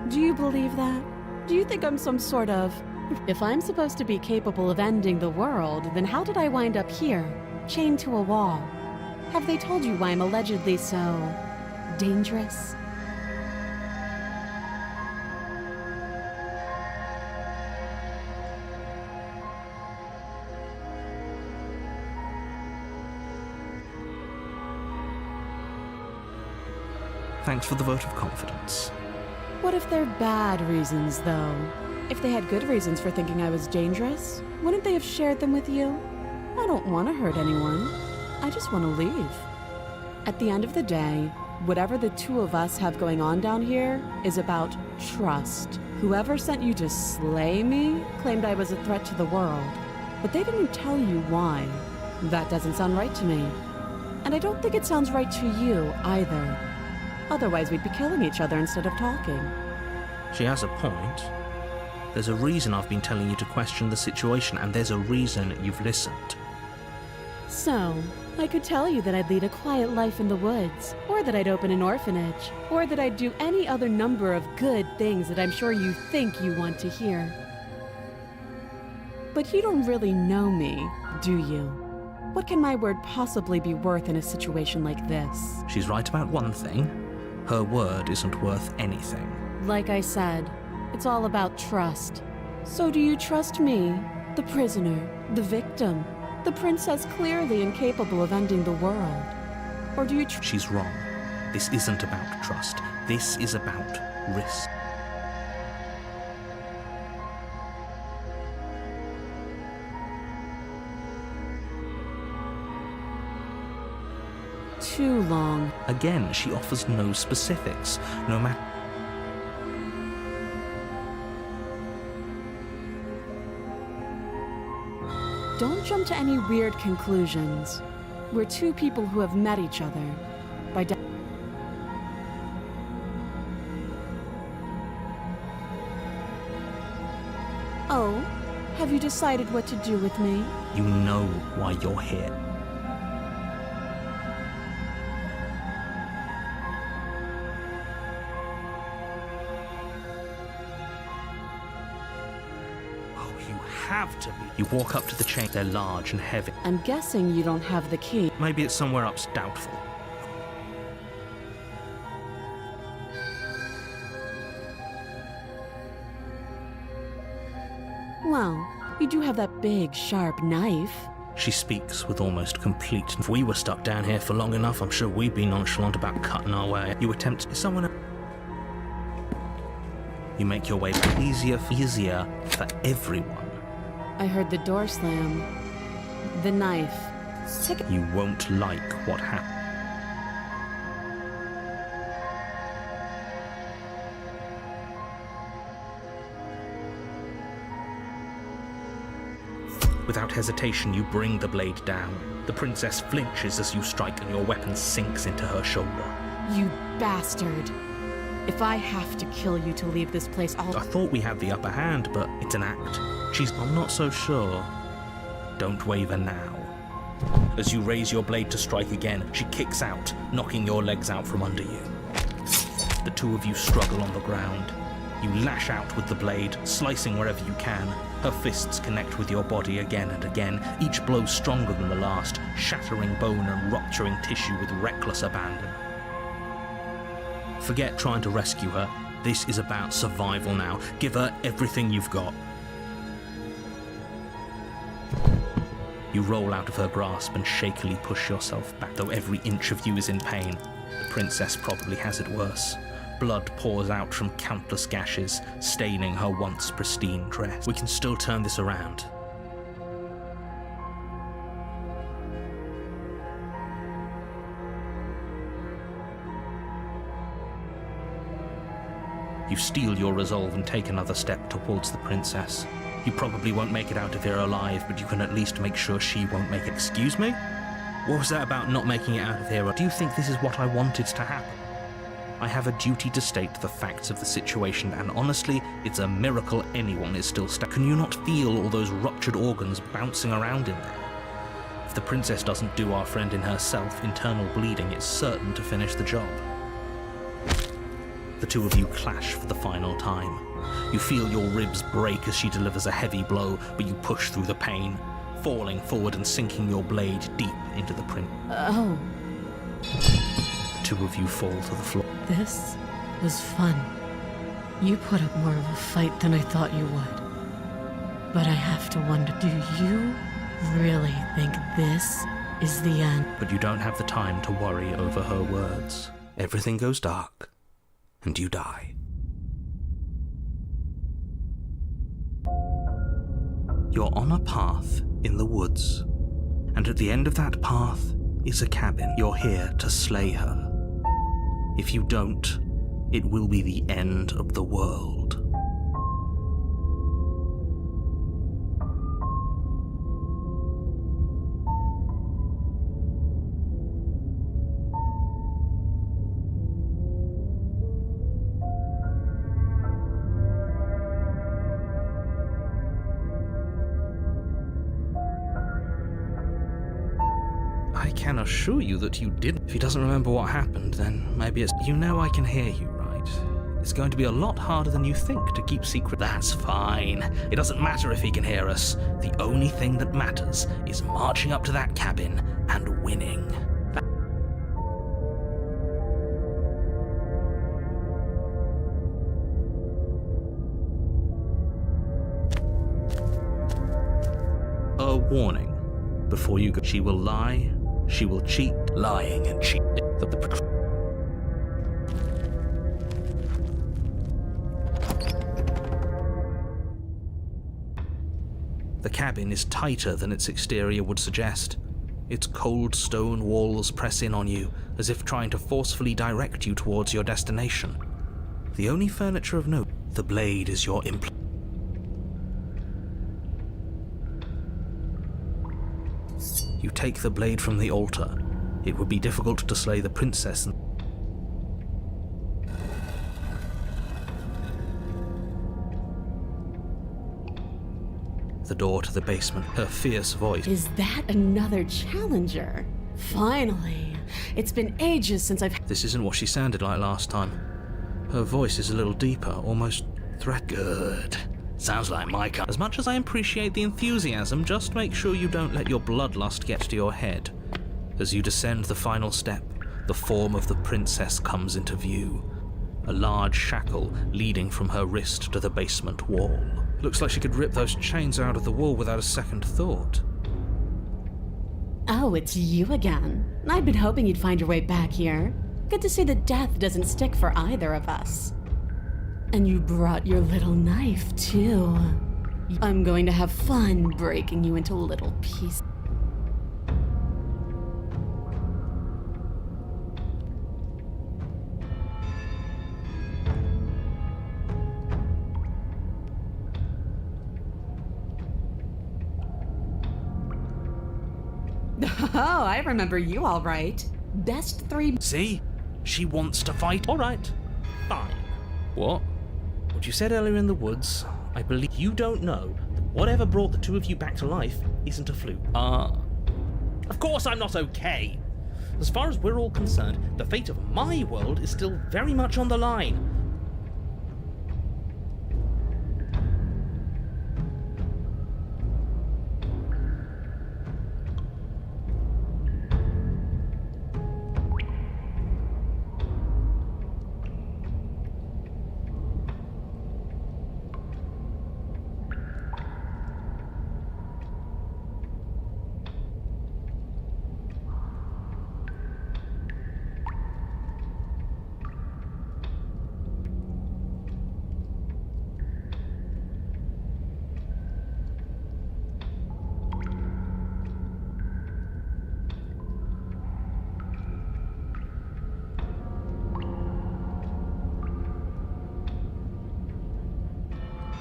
Do you believe that? Do you think I'm some sort of... If I'm supposed to be capable of ending the world, then how did I wind up here, chained to a wall? Have they told you why I'm allegedly so... dangerous? Thanks for the vote of confidence. What if they're bad reasons, though? If they had good reasons for thinking I was dangerous, wouldn't they have shared them with you? I don't want to hurt anyone. I just want to leave. At the end of the day, whatever the two of us have going on down here is about trust. Whoever sent you to slay me claimed I was a threat to the world, but they didn't tell you why. That doesn't sound right to me. And I don't think it sounds right to you either. Otherwise, we'd be killing each other instead of talking. She has a point. There's a reason I've been telling you to question the situation, and there's a reason you've listened. So, I could tell you that I'd lead a quiet life in the woods, or that I'd open an orphanage, or that I'd do any other number of good things that I'm sure you think you want to hear. But you don't really know me, do you? What can my word possibly be worth in a situation like this? She's right about one thing. Her word isn't worth anything. Like I said, it's all about trust. So do you trust me, the prisoner, the victim, the princess clearly incapable of ending the world? Or do you She's wrong. This isn't about trust. This is about risk. Too long. Again, she offers no specifics, no matter... Don't jump to any weird conclusions. We're two people who have met each other. Oh, have you decided what to do with me? You know why you're here. Oh, you have to be. You walk up to the chain. They're large and heavy. I'm guessing you don't have the key. Maybe it's somewhere up. Doubtful. Well, you do have that big, sharp knife. She speaks with almost complete. If we were stuck down here for long enough, I'm sure we'd be nonchalant about cutting our way. You attempt someone. You make your way easier for everyone. I heard the door slam. The knife. You won't like what happened. Without hesitation, you bring the blade down. The princess flinches as you strike and your weapon sinks into her shoulder. You bastard. If I have to kill you to leave this place, I thought we had the upper hand, but it's an act. I'm not so sure. Don't waver now. As you raise your blade to strike again, she kicks out, knocking your legs out from under you. The two of you struggle on the ground. You lash out with the blade, slicing wherever you can. Her fists connect with your body again and again, each blow stronger than the last, shattering bone and rupturing tissue with reckless abandon. Forget trying to rescue her. This is about survival now. Give her everything you've got. You roll out of her grasp and shakily push yourself back, though every inch of you is in pain. The princess probably has it worse. Blood pours out from countless gashes, staining her once pristine dress. We can still turn this around. You steel your resolve and take another step towards the princess. You probably won't make it out of here alive, but you can at least make sure she won't make it. Excuse me? What was that about not making it out of here? Do you think this is what I wanted to happen? I have a duty to state the facts of the situation, and honestly, it's a miracle anyone is still stuck. Can you not feel all those ruptured organs bouncing around in there? If the princess doesn't do our friend in herself, internal bleeding is certain to finish the job. The two of you clash for the final time. You feel your ribs break as she delivers a heavy blow, but you push through the pain, falling forward and sinking your blade deep into the print. Oh. The two of you fall to the floor. This was fun. You put up more of a fight than I thought you would. But I have to wonder, do you really think this is the end? But you don't have the time to worry over her words. Everything goes dark, and you die. You're on a path in the woods, and at the end of that path is a cabin. You're here to slay her. If you don't, it will be the end of the world. I can assure you that you didn't. If he doesn't remember what happened, then maybe it's... You know I can hear you, right? It's going to be a lot harder than you think to keep secret. That's fine. It doesn't matter if he can hear us. The only thing that matters is marching up to that cabin and winning. A warning. Before you go, she will lie. She will cheat, lying and cheat. The cabin is tighter than its exterior would suggest. Its cold stone walls press in on you, as if trying to forcefully direct you towards your destination. The only furniture of note, the blade is your implement. You take the blade from the altar. It would be difficult to slay the princess. the door to the basement, her fierce voice. Is that another challenger? Finally. It's been ages since I've... This isn't what she sounded like last time. Her voice is a little deeper, almost threatening. Good. Sounds like my kind. As much as I appreciate the enthusiasm, just make sure you don't let your bloodlust get to your head. As you descend the final step, the form of the princess comes into view. A large shackle leading from her wrist to the basement wall. Looks like she could rip those chains out of the wall without a second thought. Oh, it's you again. I'd been hoping you'd find your way back here. Good to see that death doesn't stick for either of us. And you brought your little knife, too. I'm going to have fun breaking you into little pieces. Oh, I remember you all right. Best three... See? She wants to fight. All right. Fine. What? What you said earlier in the woods, I believe you don't know that whatever brought the two of you back to life isn't a fluke. Of course I'm not okay. As far as we're all concerned, the fate of my world is still very much on the line.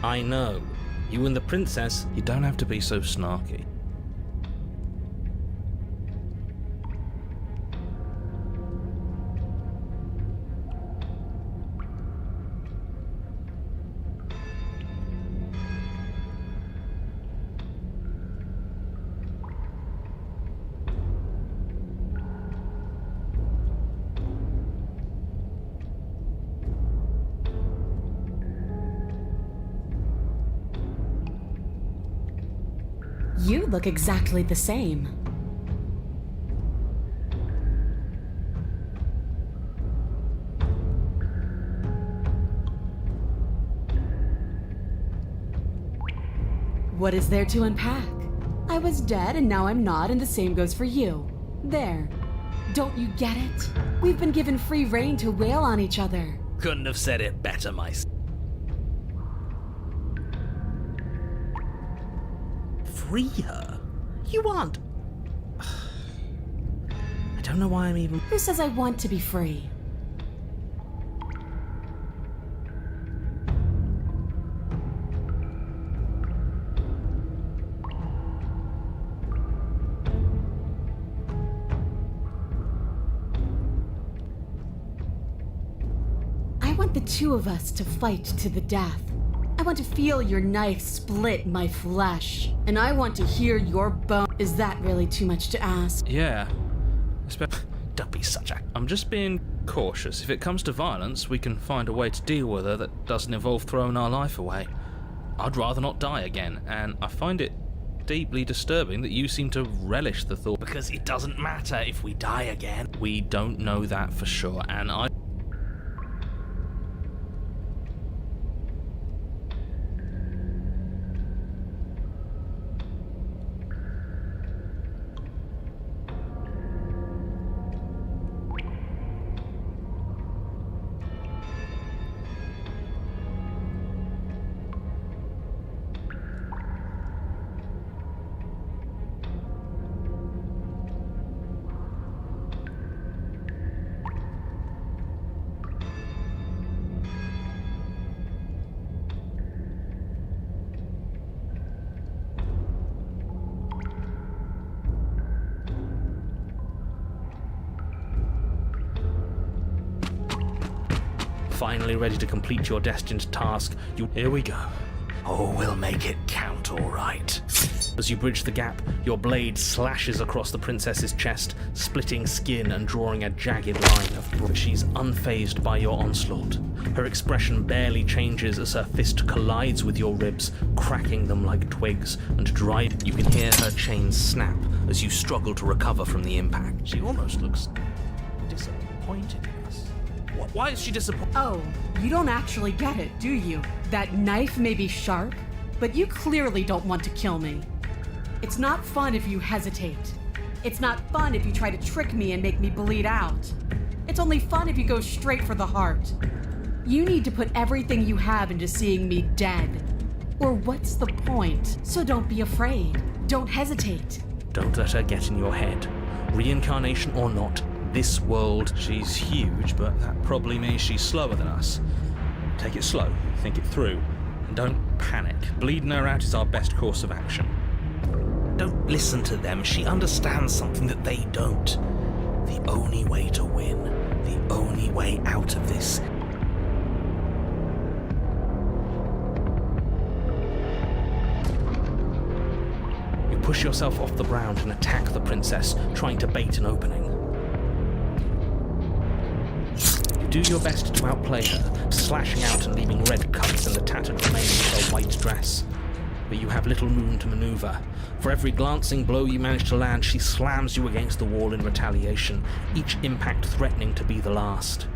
I know. You and the princess, you don't have to be so snarky. You look exactly the same. What is there to unpack? I was dead and now I'm not, and the same goes for you. There. Don't you get it? We've been given free rein to wail on each other. Couldn't have said it better myself. Free her? You aren't. I don't know why I'm even... Who says I want to be free? I want the two of us to fight to the death. I want to feel your knife split my flesh, and I want to hear your bone. Is that really too much to ask? Yeah. Don't be such a... I'm just being cautious. If it comes to violence, we can find a way to deal with her that doesn't involve throwing our life away. I'd rather not die again, and I find it deeply disturbing that you seem to relish the thought. Because it doesn't matter if we die again. We don't know that for sure, and I... Finally ready to complete your destined task. Here we go. Oh, we'll make it count all right. As you bridge the gap, your blade slashes across the princess's chest, splitting skin and drawing a jagged line of blood. She's unfazed by your onslaught. Her expression barely changes as her fist collides with your ribs, cracking them like twigs and drive. You can hear her chains snap as you struggle to recover from the impact. She almost looks disappointed in us. Why is she disappointed? Oh, you don't actually get it, do you? That knife may be sharp, but you clearly don't want to kill me. It's not fun if you hesitate. It's not fun if you try to trick me and make me bleed out. It's only fun if you go straight for the heart. You need to put everything you have into seeing me dead. Or what's the point? So don't be afraid. Don't hesitate. Don't let her get in your head. Reincarnation or not, this world... She's huge, but that probably means she's slower than us. Take it slow, think it through, and don't panic. Bleeding her out is our best course of action. Don't listen to them. She understands something that they don't. The only way to win, the only way out of this. You push yourself off the ground and attack the princess, trying to bait an opening. You do your best to outplay her, slashing out and leaving red cuts in the tattered remains of her white dress. But you have little room to maneuver. For every glancing blow you manage to land, she slams you against the wall in retaliation, each impact threatening to be the last.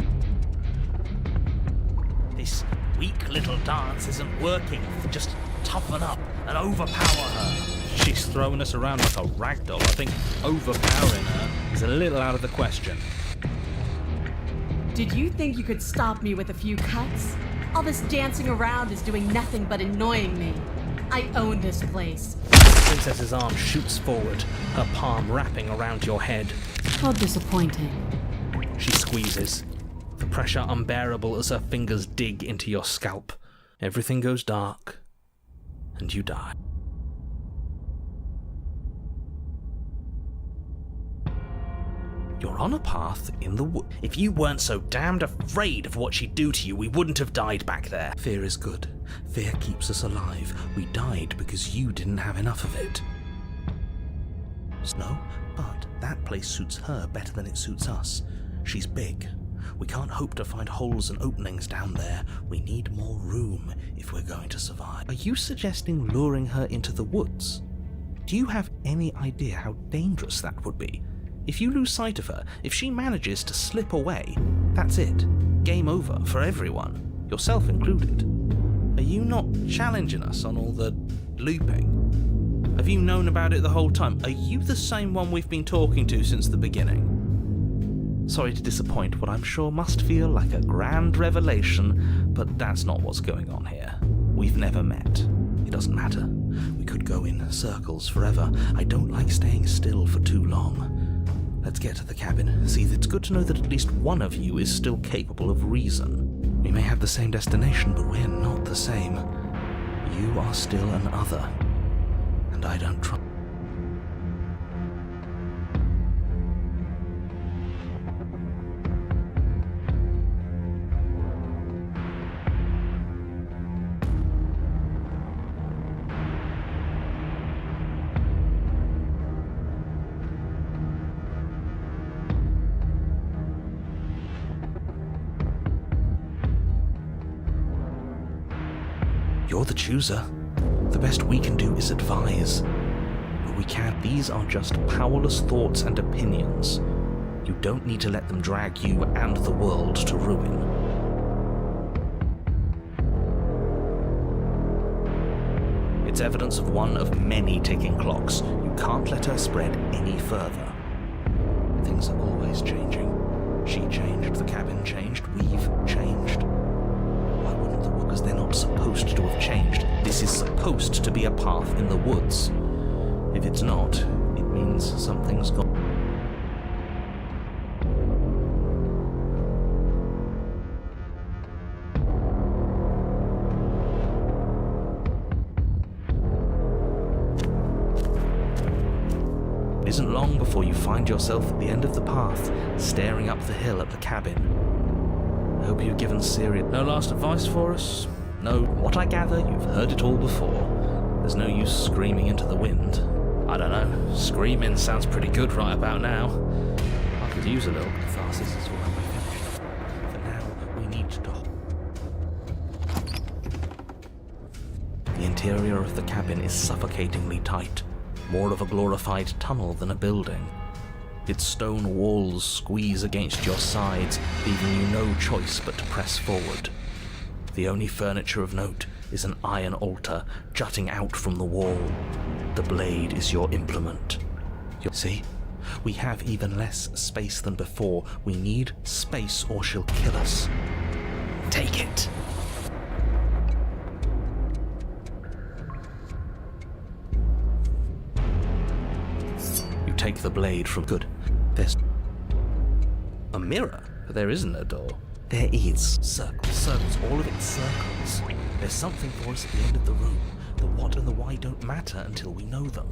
This weak little dance isn't working. Just toughen up and overpower her. She's throwing us around like a ragdoll. I think overpowering her is a little out of the question. Did you think you could stop me with a few cuts? All this dancing around is doing nothing but annoying me. I own this place. The princess's arm shoots forward, her palm wrapping around your head. How disappointing. She squeezes, the pressure unbearable as her fingers dig into your scalp. Everything goes dark, and you die. You're on a path in the wood. If you weren't so damned afraid of what she'd do to you, we wouldn't have died back there. Fear is good. Fear keeps us alive. We died because you didn't have enough of it. No, but that place suits her better than it suits us. She's big. We can't hope to find holes and openings down there. We need more room if we're going to survive. Are you suggesting luring her into the woods? Do you have any idea how dangerous that would be? If you lose sight of her, if she manages to slip away, that's it. Game over for everyone, yourself included. Are you not challenging us on all the looping? Have you known about it the whole time? Are you the same one we've been talking to since the beginning? Sorry to disappoint what I'm sure must feel like a grand revelation, but that's not what's going on here. We've never met. It doesn't matter. We could go in circles forever. I don't like staying still for too long. Let's get to the cabin. See, it's good to know that at least one of you is still capable of reason. We may have the same destination, but we're not the same. You are still an other, and I don't trust. You're the chooser. The best we can do is advise. But we can't. These are just powerless thoughts and opinions. You don't need to let them drag you and the world to ruin. It's evidence of one of many ticking clocks. You can't let her spread any further. Things are always changing. She changed, the cabin changed, we've changed. Why wouldn't the wood? Because they're not supposed to have changed. This is supposed to be a path in the woods. If it's not, it means something's gone. It isn't long before you find yourself at the end of the path, staring up the hill at the cabin. I hope you've given serious... No last advice for us? No, what I gather, you've heard it all before. There's no use screaming into the wind. I don't know, screaming sounds pretty good right about now. I could use a little catharsis as well when we finished. For now, we need to... The interior of the cabin is suffocatingly tight, more of a glorified tunnel than a building. Its stone walls squeeze against your sides, leaving you no choice but to press forward. The only furniture of note is an iron altar jutting out from the wall. The blade is your implement. See? We have even less space than before. We need space or she'll kill us. Take it. You take the blade from... Good. There's a mirror, but there isn't a door. There is. Circles, all of it circles. There's something for us at the end of the room. The what and the why don't matter until we know them.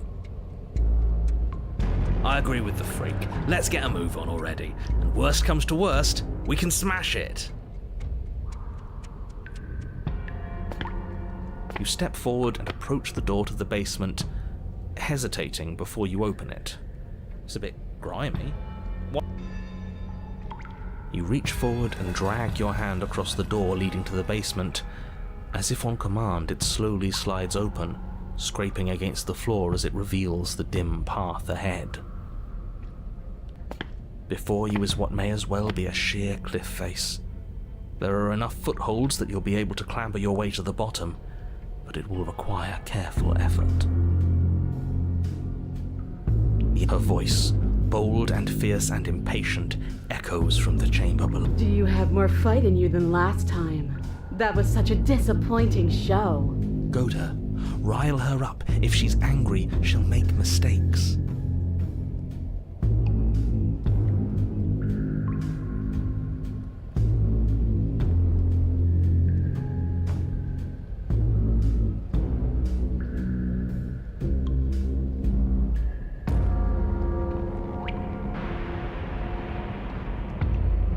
I agree with the freak. Let's get a move on already. And worst comes to worst, we can smash it. You step forward and approach the door to the basement, hesitating before you open it. It's a bit grimy. What? You reach forward and drag your hand across the door leading to the basement. As if on command, it slowly slides open, scraping against the floor as it reveals the dim path ahead. Before you is what may as well be a sheer cliff face. There are enough footholds that you'll be able to clamber your way to the bottom, but it will require careful effort. Her voice, bold and fierce and impatient, echoes from the chamber below. Do you have more fight in you than last time? That was such a disappointing show. Goad her. Rile her up. If she's angry, she'll make mistakes.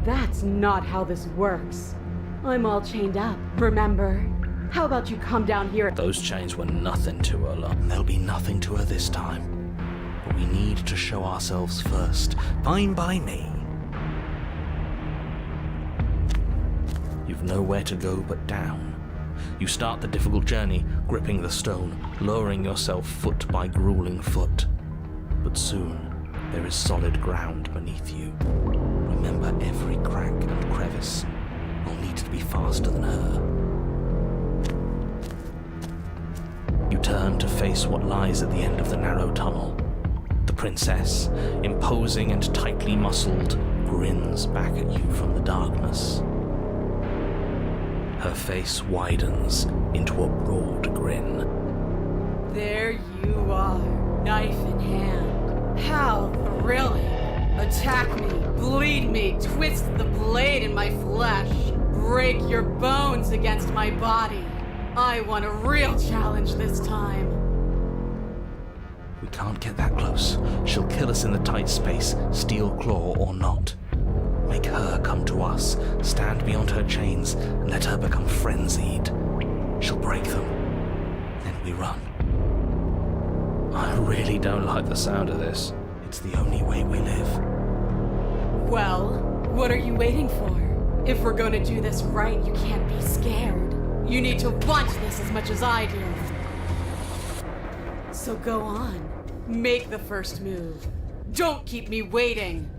That's not how this works. I'm all chained up, remember? How about you come down here? Those chains were nothing to her, love. And there'll be nothing to her this time. But we need to show ourselves first. Fine by me. You've nowhere to go but down. You start the difficult journey, gripping the stone, lowering yourself foot by grueling foot. But soon, there is solid ground beneath you. Remember every crack and crevice. You'll need to be faster than her. You turn to face what lies at the end of the narrow tunnel. The princess, imposing and tightly muscled, grins back at you from the darkness. Her face widens into a broad grin. There you are, knife in hand. How thrilling! Attack me, bleed me, twist the blade in my flesh, break your bones against my body. I want a real challenge this time. We can't get that close. She'll kill us in the tight space, steel claw or not. Make her come to us, stand beyond her chains, and let her become frenzied. She'll break them. Then we run. I really don't like the sound of this. It's the only way we live. Well, what are you waiting for? If we're going to do this right, you can't be scared. You need to want this as much as I do. So go on. Make the first move. Don't keep me waiting.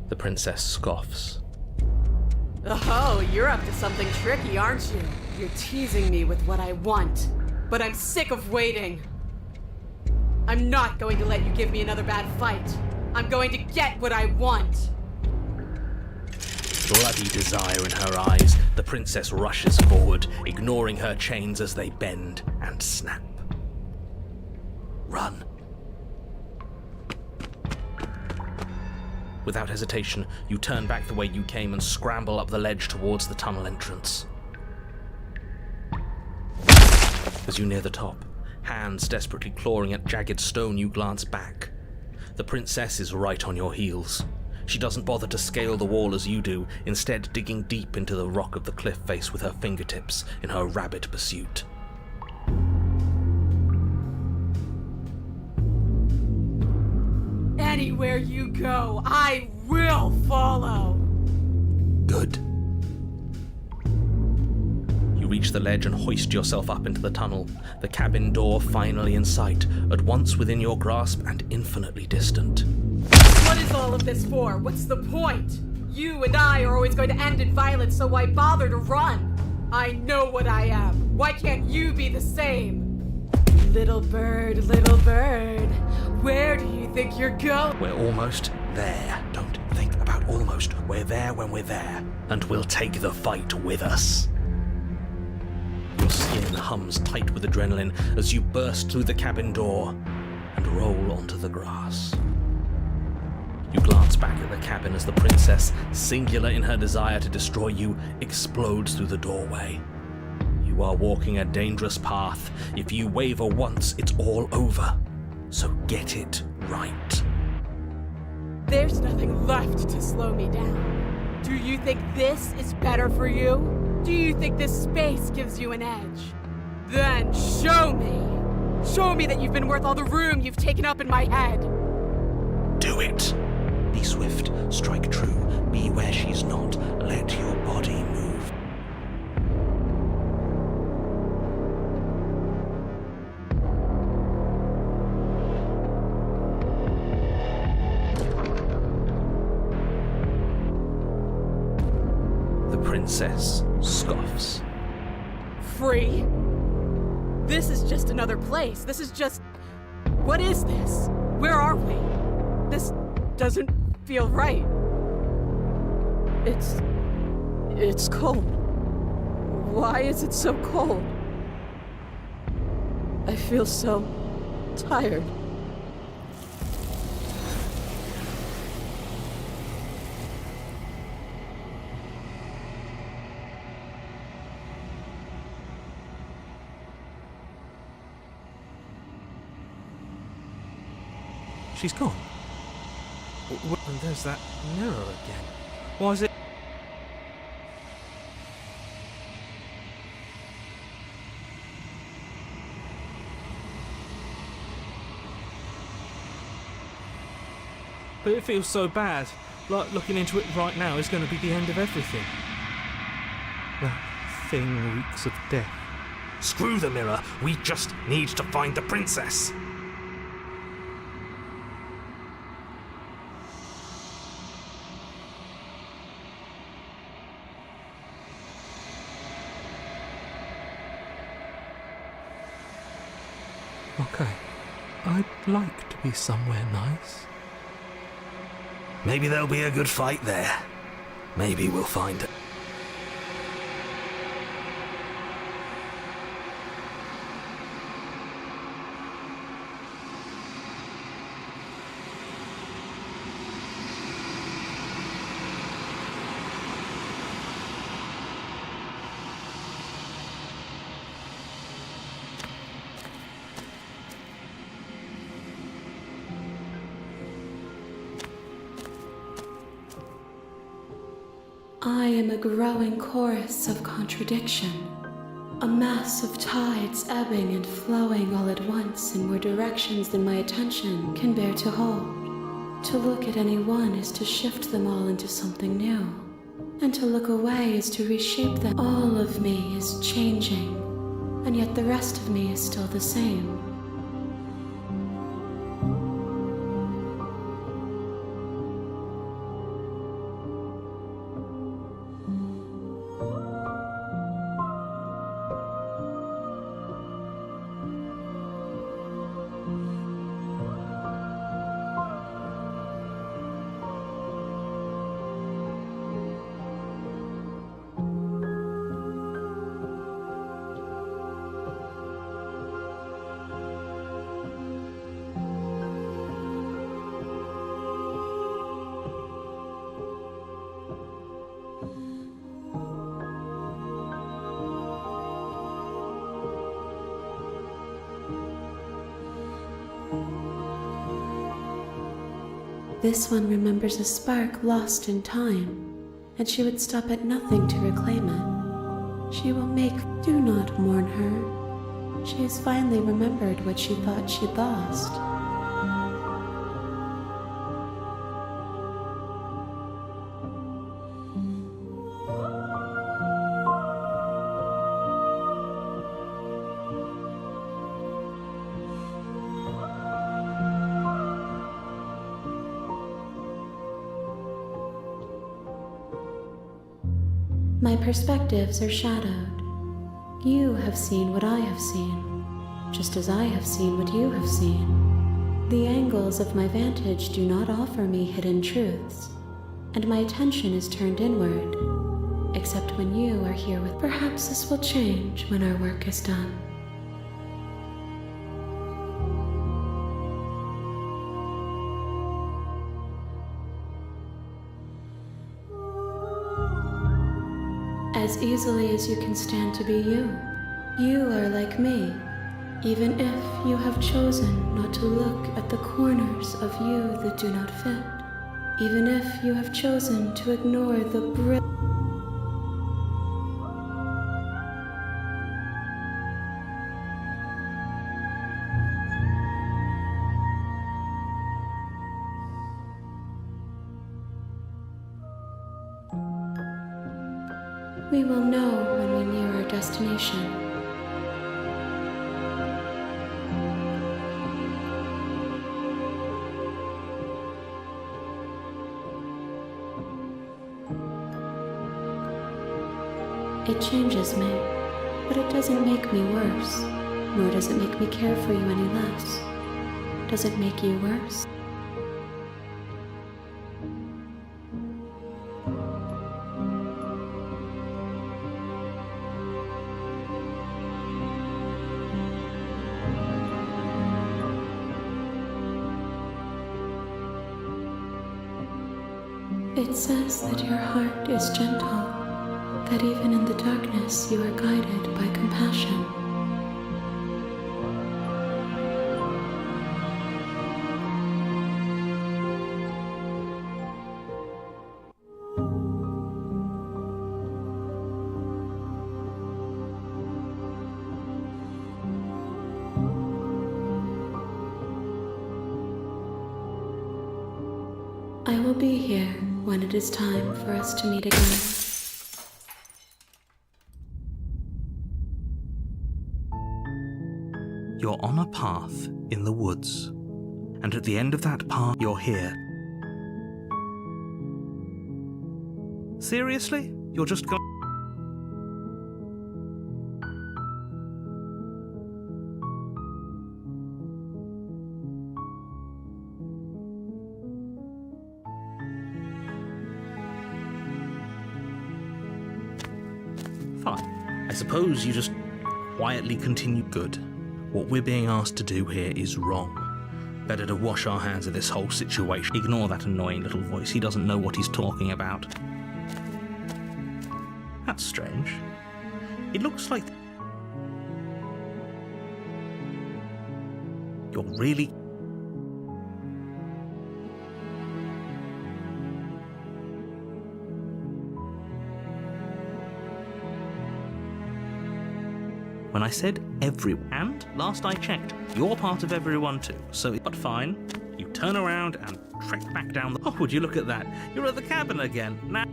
The princess scoffs. Oh, you're up to something tricky, aren't you? You're teasing me with what I want, but I'm sick of waiting. I'm not going to let you give me another bad fight. I'm going to get what I want. Bloody desire in her eyes, the princess rushes forward, ignoring her chains as they bend and snap. Run. Without hesitation, you turn back the way you came and scramble up the ledge towards the tunnel entrance. As you near the top, hands desperately clawing at jagged stone, you glance back. The princess is right on your heels. She doesn't bother to scale the wall as you do, instead digging deep into the rock of the cliff face with her fingertips in her rabid pursuit. Anywhere you go, I will follow. Good. You reach the ledge and hoist yourself up into the tunnel, the cabin door finally in sight, at once within your grasp and infinitely distant. What is all of this for? What's the point? You and I are always going to end in violence, so why bother to run? I know what I am. Why can't you be the same? Little bird, where do you think you're going? We're almost there. Don't think about almost. We're there when we're there. And we'll take the fight with us. Your skin hums tight with adrenaline as you burst through the cabin door and roll onto the grass. You glance back at the cabin as the princess, singular in her desire to destroy you, explodes through the doorway. You are walking a dangerous path. If you waver once, it's all over. So get it right. There's nothing left to slow me down. Do you think this is better for you? Do you think this space gives you an edge? Then show me! Show me that you've been worth all the room you've taken up in my head! Do it! Be swift, strike true, be where she's not, let your body move. The princess scoffs. Free? This is just another place. This is just... What is this? Where are we? This doesn't feel right. It's cold. Why is it so cold? I feel so tired. She's gone. And there's that mirror again. Why is it? But it feels so bad. Like looking into it right now is going to be the end of everything. That thing reeks of death. Screw the mirror, we just need to find the princess. Okay, I'd like to be somewhere nice. Maybe there'll be a good fight there. Maybe we'll find it. I am a growing chorus of contradiction, a mass of tides ebbing and flowing all at once in more directions than my attention can bear to hold. To look at any one is to shift them all into something new, and to look away is to reshape them. All of me is changing, and yet the rest of me is still the same. This one remembers a spark lost in time, and she would stop at nothing to reclaim it. She will make... Do not mourn her. She has finally remembered what she thought she'd lost. My perspectives are shadowed. You have seen what I have seen, just as I have seen what you have seen. The angles of my vantage do not offer me hidden truths, and my attention is turned inward, except when you are here with... Perhaps this will change when our work is done. As easily as you can stand to be you. You are like me, even if you have chosen not to look at the corners of you that do not fit, even if you have chosen to ignore the We will know when we near our destination. It changes me, but it doesn't make me worse, nor does it make me care for you any less. Does it make you worse? It says that your heart is gentle, that even in the darkness you are guided by compassion. I will be here when it is time for us to meet again. You're on a path in the woods, and at the end of that path, you're here. Seriously? You're just going... Fine. I suppose you just quietly continue. Good. What we're being asked to do here is wrong. Better to wash our hands of this whole situation. Ignore that annoying little voice. He doesn't know what he's talking about. That's strange. It looks like... You're really... When I said everyone, and last I checked, you're part of everyone too, so... But fine, you turn around and trek back down the... Oh, would you look at that? You're at the cabin again. Now...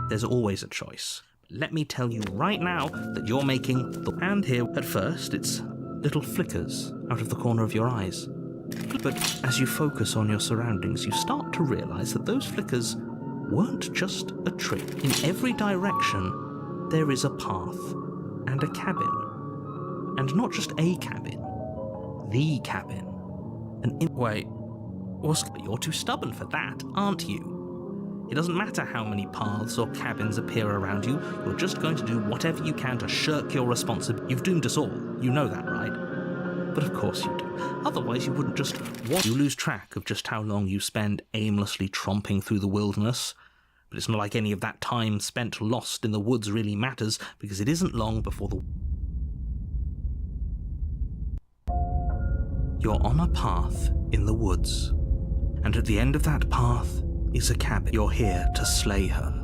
There's always a choice. Let me tell you right now that you're making the... And here, at first, it's little flickers out of the corner of your eyes. But as you focus on your surroundings, you start to realize that those flickers weren't just a trick. In every direction, there is a path and a cabin. And not just a cabin, the cabin. Wait, you're too stubborn for that, aren't you? It doesn't matter how many paths or cabins appear around you, you're just going to do whatever you can to shirk your responsibility. You've doomed us all, you know that, right? But of course you do. Otherwise you wouldn't just... You lose track of just how long you spend aimlessly tromping through the wilderness. But it's not like any of that time spent lost in the woods really matters, because it isn't long before the... You're on a path in the woods, and at the end of that path is a cabin. You're here to slay her.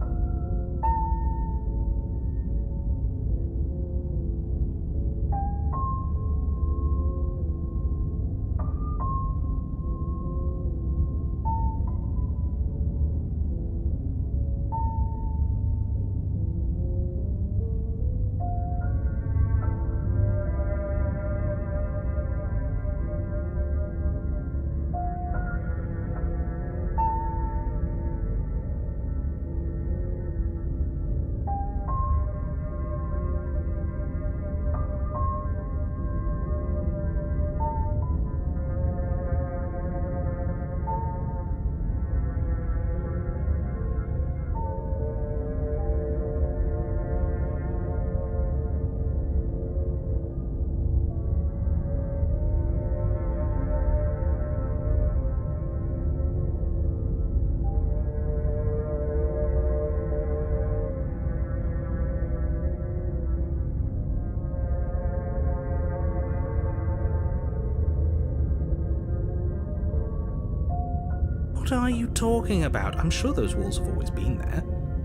What are you talking about? I'm sure those walls have always been there.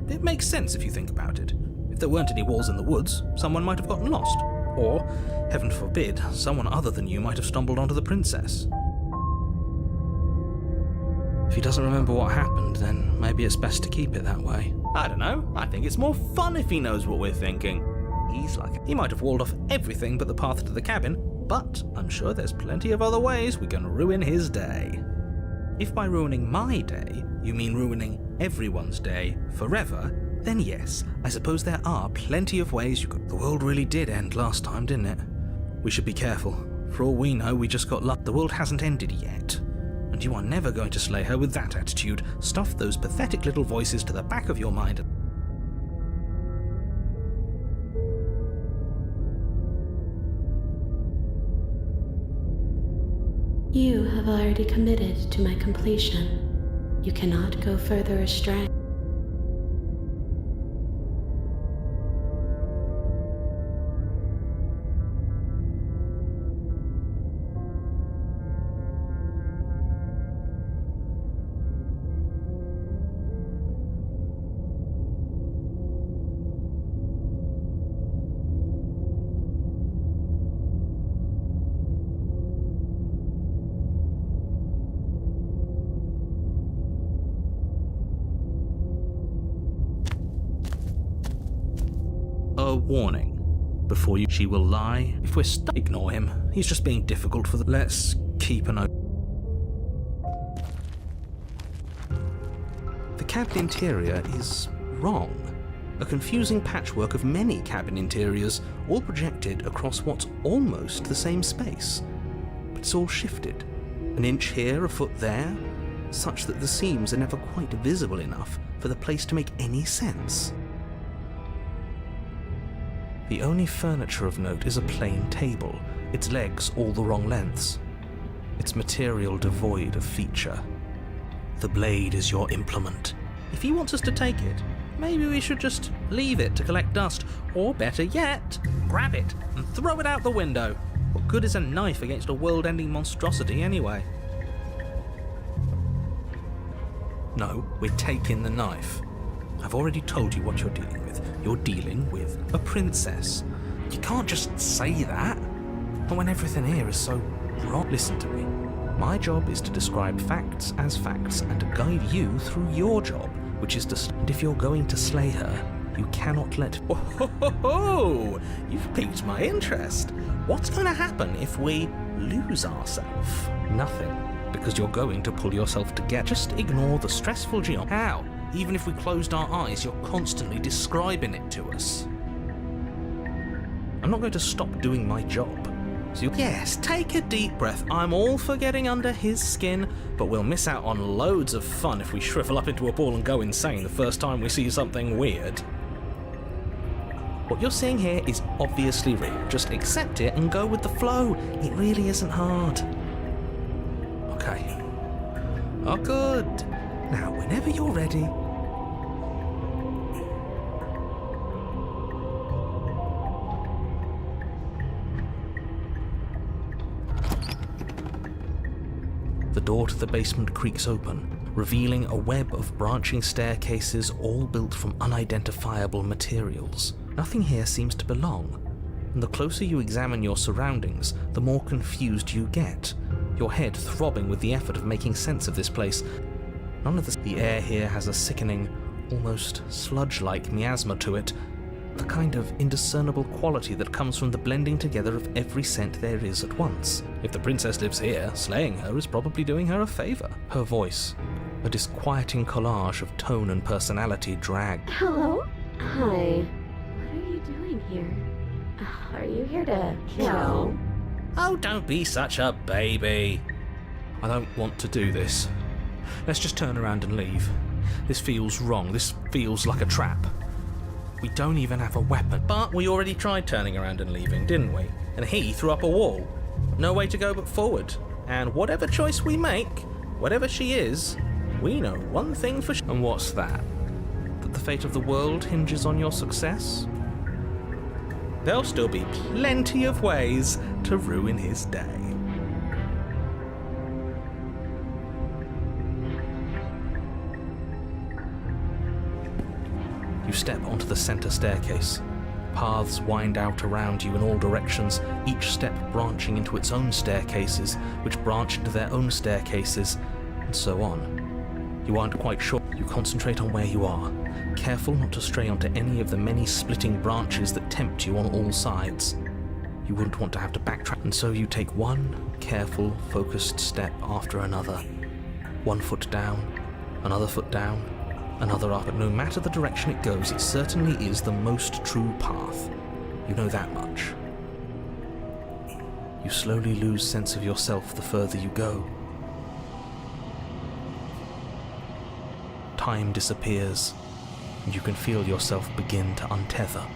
It makes sense if you think about it. If there weren't any walls in the woods, someone might have gotten lost. Or, heaven forbid, someone other than you might have stumbled onto the princess. If he doesn't remember what happened, then maybe it's best to keep it that way. I don't know. I think it's more fun if he knows what we're thinking. He might have walled off everything but the path to the cabin, but I'm sure there's plenty of other ways we can ruin his day. If by ruining my day, you mean ruining everyone's day forever, then yes, I suppose there are plenty of ways you could. The world really did end last time, didn't it? We should be careful. For all we know, we just got lucky. The world hasn't ended yet. And you are never going to slay her with that attitude. Stuff those pathetic little voices to the back of your mind. You have already committed to my completion. You cannot go further astray. A warning. Before you, she will lie. If we're stuck, ignore him. He's just being difficult for the. Let's keep an eye. The cabin interior is wrong. A confusing patchwork of many cabin interiors, all projected across what's almost the same space. But it's all shifted. An inch here, a foot there, such that the seams are never quite visible enough for the place to make any sense. The only furniture of note is a plain table, its legs all the wrong lengths, its material devoid of feature. The blade is your implement. If he wants us to take it, maybe we should just leave it to collect dust, or better yet, grab it and throw it out the window. What good is a knife against a world-ending monstrosity anyway? No, we're taking the knife. I've already told you what you're dealing with. You're dealing with a princess. You can't just say that. Not when everything here is so wrong. Listen to me. My job is to describe facts as facts and to guide you through your job, which is to. And if you're going to slay her, you cannot let. Oh, you've piqued my interest. What's going to happen if we lose ourselves? Nothing, because you're going to pull yourself together. Just ignore the stressful geometry. How? Even if we closed our eyes, you're constantly describing it to us. I'm not going to stop doing my job. So yes, take a deep breath. I'm all for getting under his skin, but we'll miss out on loads of fun if we shrivel up into a ball and go insane the first time we see something weird. What you're seeing here is obviously real. Just accept it and go with the flow. It really isn't hard. Okay. Oh, good. Now, whenever you're ready. door to the basement creaks open, revealing a web of branching staircases all built from unidentifiable materials. Nothing here seems to belong, and the closer you examine your surroundings, the more confused you get, your head throbbing with the effort of making sense of this place. The air here has a sickening, almost sludge-like miasma to it, the kind of indiscernible quality that comes from the blending together of every scent there is at once. If the princess lives here, slaying her is probably doing her a favor. Her voice, a disquieting collage of tone and personality, dragged. Hello? Hi. What are you doing here? Are you here to kill? Oh, don't be such a baby. I don't want to do this. Let's just turn around and leave. This feels wrong. This feels like a trap. We don't even have a weapon. But we already tried turning around and leaving, didn't we? And he threw up a wall. No way to go but forward. And whatever choice we make, whatever she is, we know one thing for sure. And what's that? That the fate of the world hinges on your success? There'll still be plenty of ways to ruin his day. You step onto the center staircase. Paths wind out around you in all directions, each step branching into its own staircases, which branch into their own staircases, and so on. You aren't quite sure. You concentrate on where you are, careful not to stray onto any of the many splitting branches that tempt you on all sides. You wouldn't want to have to backtrack, and so you take one careful, focused step after another. One foot down, another foot down, another up. But no matter the direction it goes, it certainly is the most true path. You know that much. You slowly lose sense of yourself the further you go. Time disappears, and you can feel yourself begin to untether.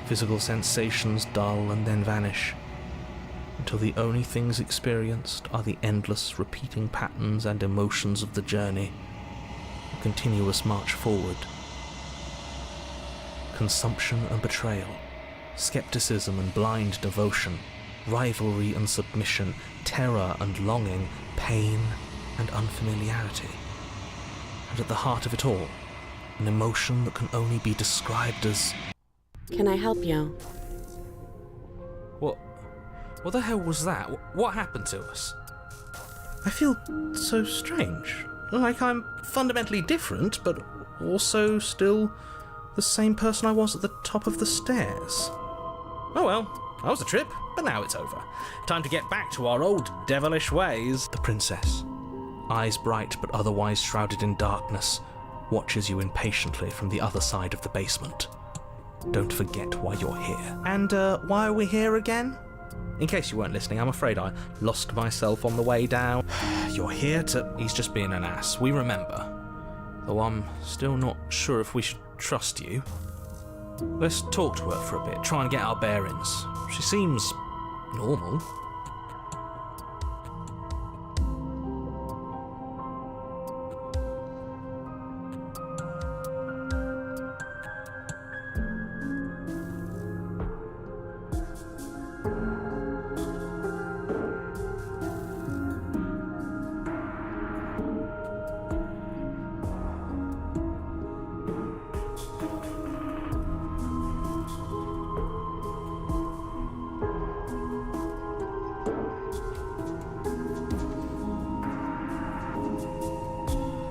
Physical sensations dull and then vanish, until the only things experienced are the endless repeating patterns and emotions of the journey. A continuous march forward. Consumption and betrayal, skepticism and blind devotion, rivalry and submission, terror and longing, pain and unfamiliarity. And at the heart of it all, an emotion that can only be described as... Can I help you? What the hell was that? What happened to us? I feel so strange. Like I'm fundamentally different, but also still the same person I was at the top of the stairs. Oh well, that was a trip, but now it's over. Time to get back to our old devilish ways. The princess, eyes bright but otherwise shrouded in darkness, watches you impatiently from the other side of the basement. Don't forget why you're here. And why are we here again? In case you weren't listening, I'm afraid I lost myself on the way down. You're here to... He's just being an ass, we remember. Though I'm still not sure if we should trust you. Let's talk to her for a bit, try and get our bearings. She seems normal.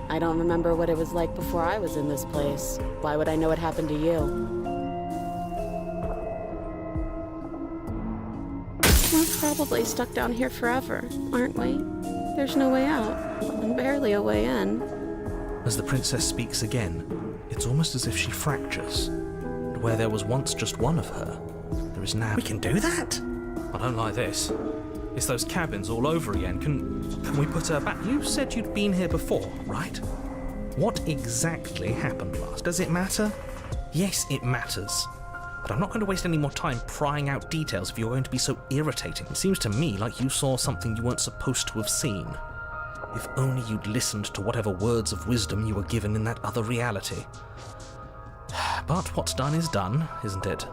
I don't remember what it was like before I was in this place. Why would I know what happened to you? We're probably stuck down here forever, aren't we? There's no way out, and barely a way in. As the princess speaks again, it's almost as if she fractures. And where there was once just one of her, there is now... We can do that? I don't like this. It's those cabins all over again. Can we put her back? You said you'd been here before, right? What exactly happened last? Does it matter? Yes, it matters. But I'm not going to waste any more time prying out details if you're going to be so irritating. It seems to me like you saw something you weren't supposed to have seen. If only you'd listened to whatever words of wisdom you were given in that other reality. But what's done is done, isn't it?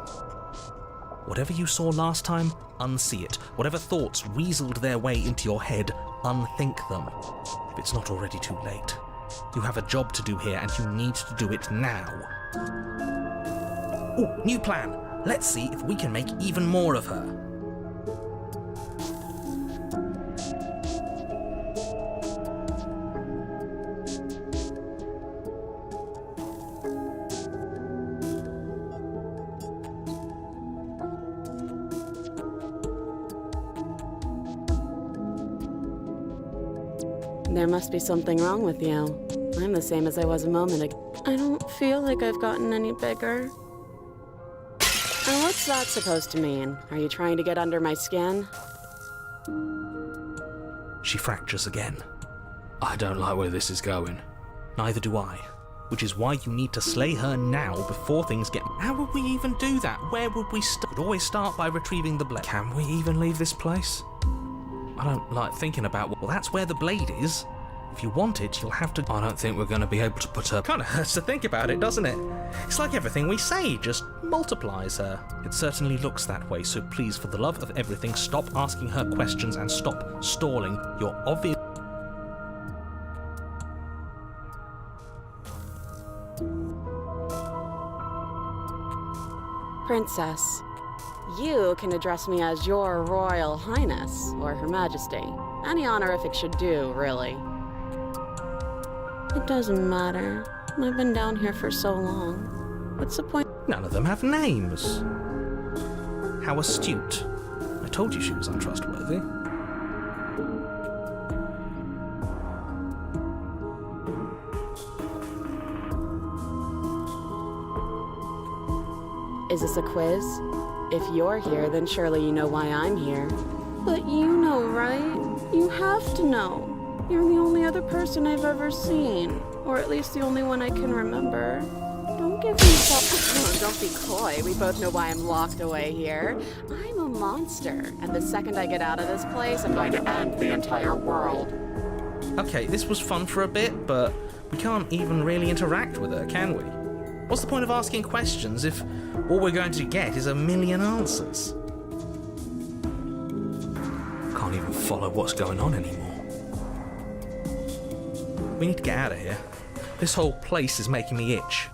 Whatever you saw last time, unsee it. Whatever thoughts weaseled their way into your head, unthink them. If it's not already too late. You have a job to do here, and you need to do it now. Ooh, new plan! Let's see if we can make even more of her. There must be something wrong with you. I'm the same as I was a moment ago. I don't feel like I've gotten any bigger. And what's that supposed to mean? Are you trying to get under my skin? She fractures again. I don't like where this is going. Neither do I. Which is why you need to slay her now before things get... How would we even do that? Where would we start? We'd always start by retrieving the blade. Can we even leave this place? I don't like thinking about... Well, that's where the blade is. If you want it, you'll have to... I don't think we're going to be able to put her... Kind of hurts to think about it, doesn't it? It's like everything we say just multiplies her. It certainly looks that way, so please, for the love of everything, stop asking her questions and stop stalling. You're obvious... Princess, you can address me as Your Royal Highness, or Her Majesty. Any honorific should do, really. It doesn't matter. I've been down here for so long. What's the point? None of them have names. How astute. I told you she was untrustworthy. Is this a quiz? If you're here, then surely you know why I'm here. But you know, right? You have to know. You're the only other person I've ever seen. Or at least the only one I can remember. Don't give me stuff. Don't be coy. We both know why I'm locked away here. I'm a monster. And the second I get out of this place, I'm going to end the entire world. Okay, this was fun for a bit, but we can't even really interact with her, can we? What's the point of asking questions if all we're going to get is a million answers? Can't even follow what's going on anymore. We need to get out of here. This whole place is making me itch.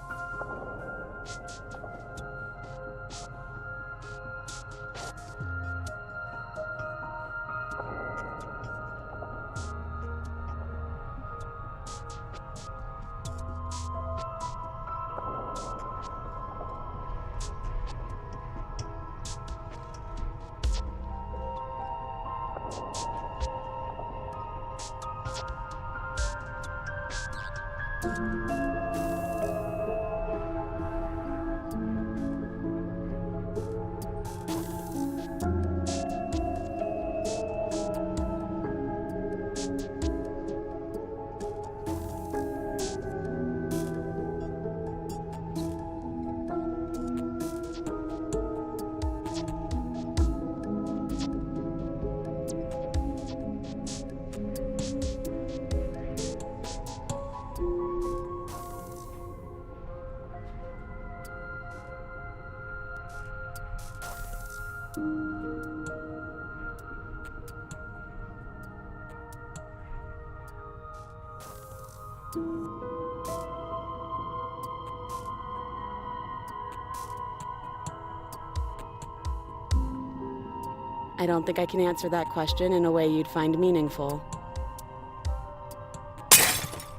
I don't think I can answer that question in a way you'd find meaningful.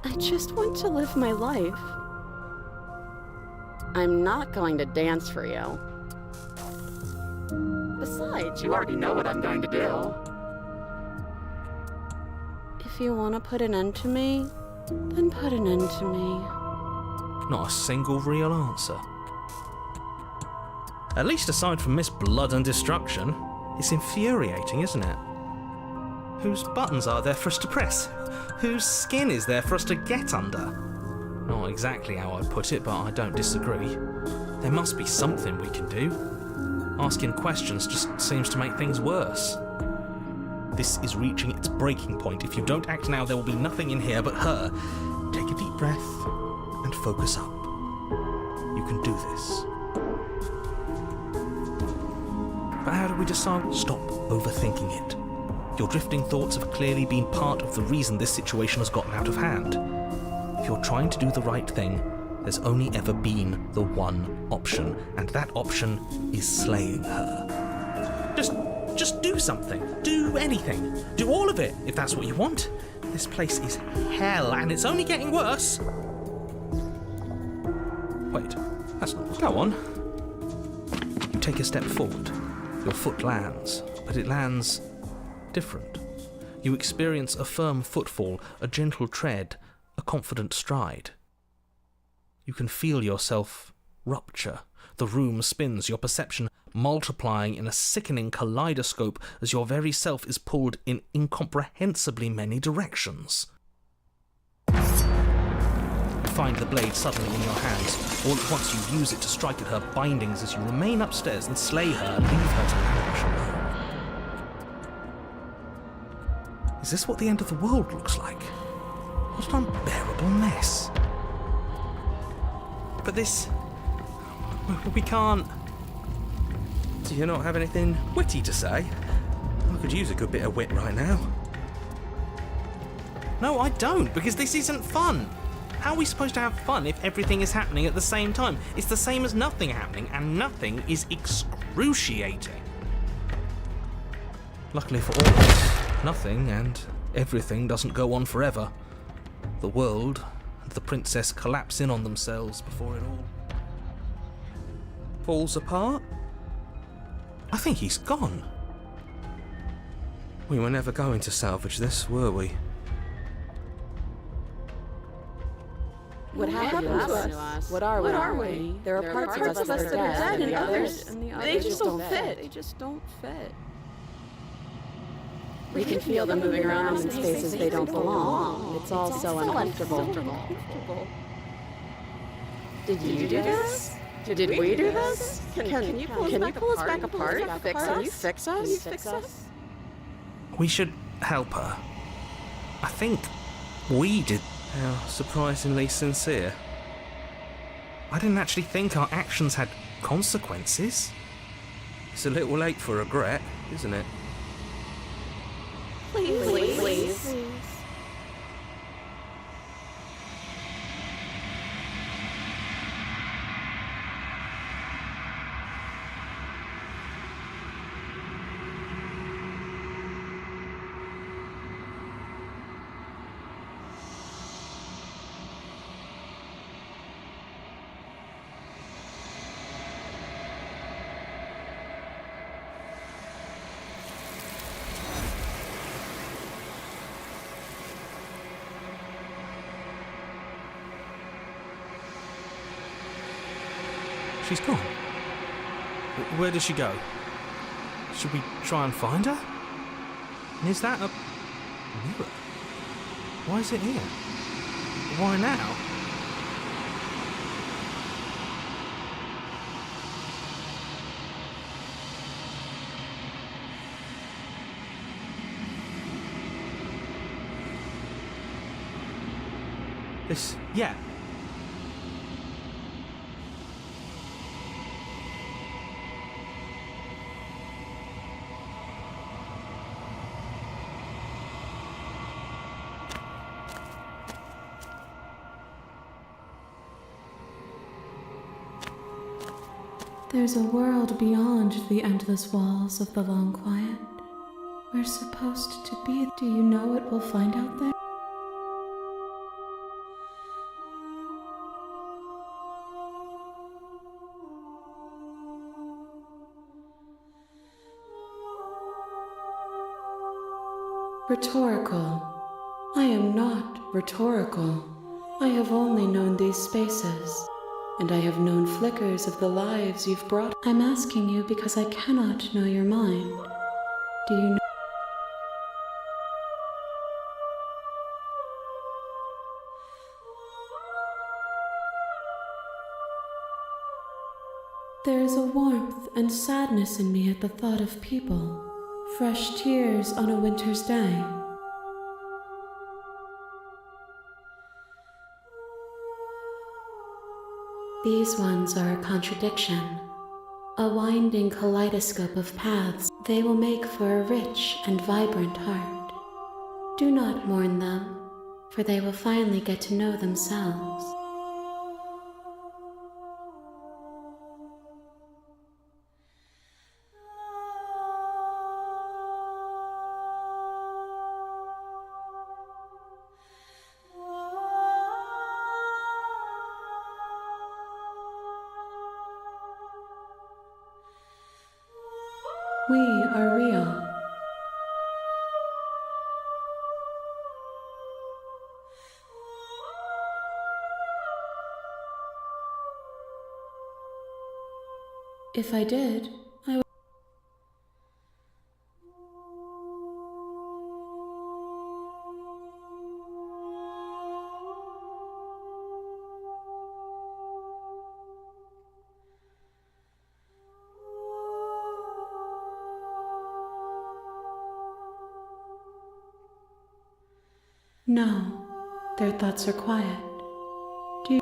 I just want to live my life. I'm not going to dance for you. Besides, you already know what I'm going to do. If you want to put an end to me, then put an end to me. Not a single real answer. At least aside from Miss Blood and Destruction, it's infuriating, isn't it? Whose buttons are there for us to press? Whose skin is there for us to get under? Not exactly how I'd put it, but I don't disagree. There must be something we can do. Asking questions just seems to make things worse. This is reaching its breaking point. If you don't act now, there will be nothing in here but her. Take a deep breath and focus up. You can do this. But how do we decide? Stop overthinking it. Your drifting thoughts have clearly been part of the reason this situation has gotten out of hand. If you're trying to do the right thing, there's only ever been the one option, and that option is slaying her. Just do something. Do anything. Do all of it, if that's what you want. This place is hell, and it's only getting worse. Wait, that's not... Go on. You take a step forward. Your foot lands, but it lands different. You experience a firm footfall, a gentle tread, a confident stride. You can feel yourself rupture. The room spins, your perception multiplying in a sickening kaleidoscope as your very self is pulled in incomprehensibly many directions. You find the blade suddenly in your hands. All at once you use it to strike at her bindings as you remain upstairs and slay her and leave her to languish alone. Is this what the end of the world looks like? What an unbearable mess. But this... we can't... Do you not have anything witty to say? I could use a good bit of wit right now. No, I don't, because this isn't fun. How are we supposed to have fun if everything is happening at the same time? It's the same as nothing happening, and nothing is excruciating. Luckily for all of us, nothing and everything doesn't go on forever. The world and the princess collapse in on themselves before it all falls apart. I think he's gone. We were never going to salvage this, were we? What happened to us? What are we? There are parts of us that are dead, and others, they just don't fit. They just don't fit. We can feel them moving around in spaces they don't belong. It's all so uncomfortable. Did you do this? Did we do this? Can you pull us back apart? Can you fix us? We should help her. I think we did. How surprisingly sincere. I didn't actually think our actions had consequences. It's a little late for regret, isn't it? Please. She's gone. Where did she go? Should we try and find her? And is that a mirror? Why is it here? Why now? This, yeah. There's a world beyond the endless walls of the long quiet. We're supposed to be. Do you know what we'll find out there? Rhetorical. I am not rhetorical. I have only known these spaces. And I have known flickers of the lives you've brought. I'm asking you because I cannot know your mind. Do you know? There is a warmth and sadness in me at the thought of people. Fresh tears on a winter's day. These ones are a contradiction, a winding kaleidoscope of paths. They will make for a rich and vibrant heart. Do not mourn them, for they will finally get to know themselves. We are real. If I did, I would. No, their thoughts are quiet. Do you...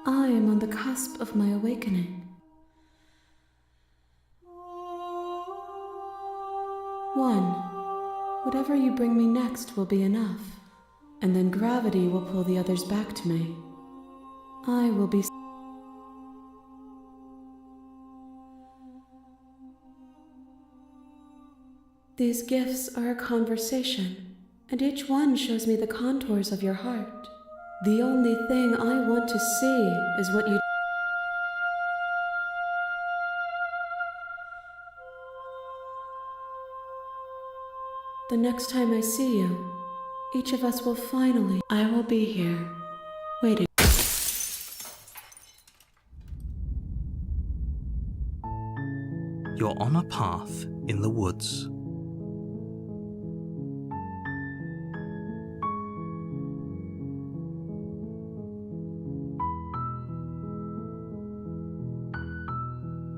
I am on the cusp of my awakening. One, whatever you bring me next will be enough, and then gravity will pull the others back to me. I will be... These gifts are a conversation, and each one shows me the contours of your heart. The only thing I want to see is what you... The next time I see you, each of us will finally... I will be here, waiting. You're on a path in the woods.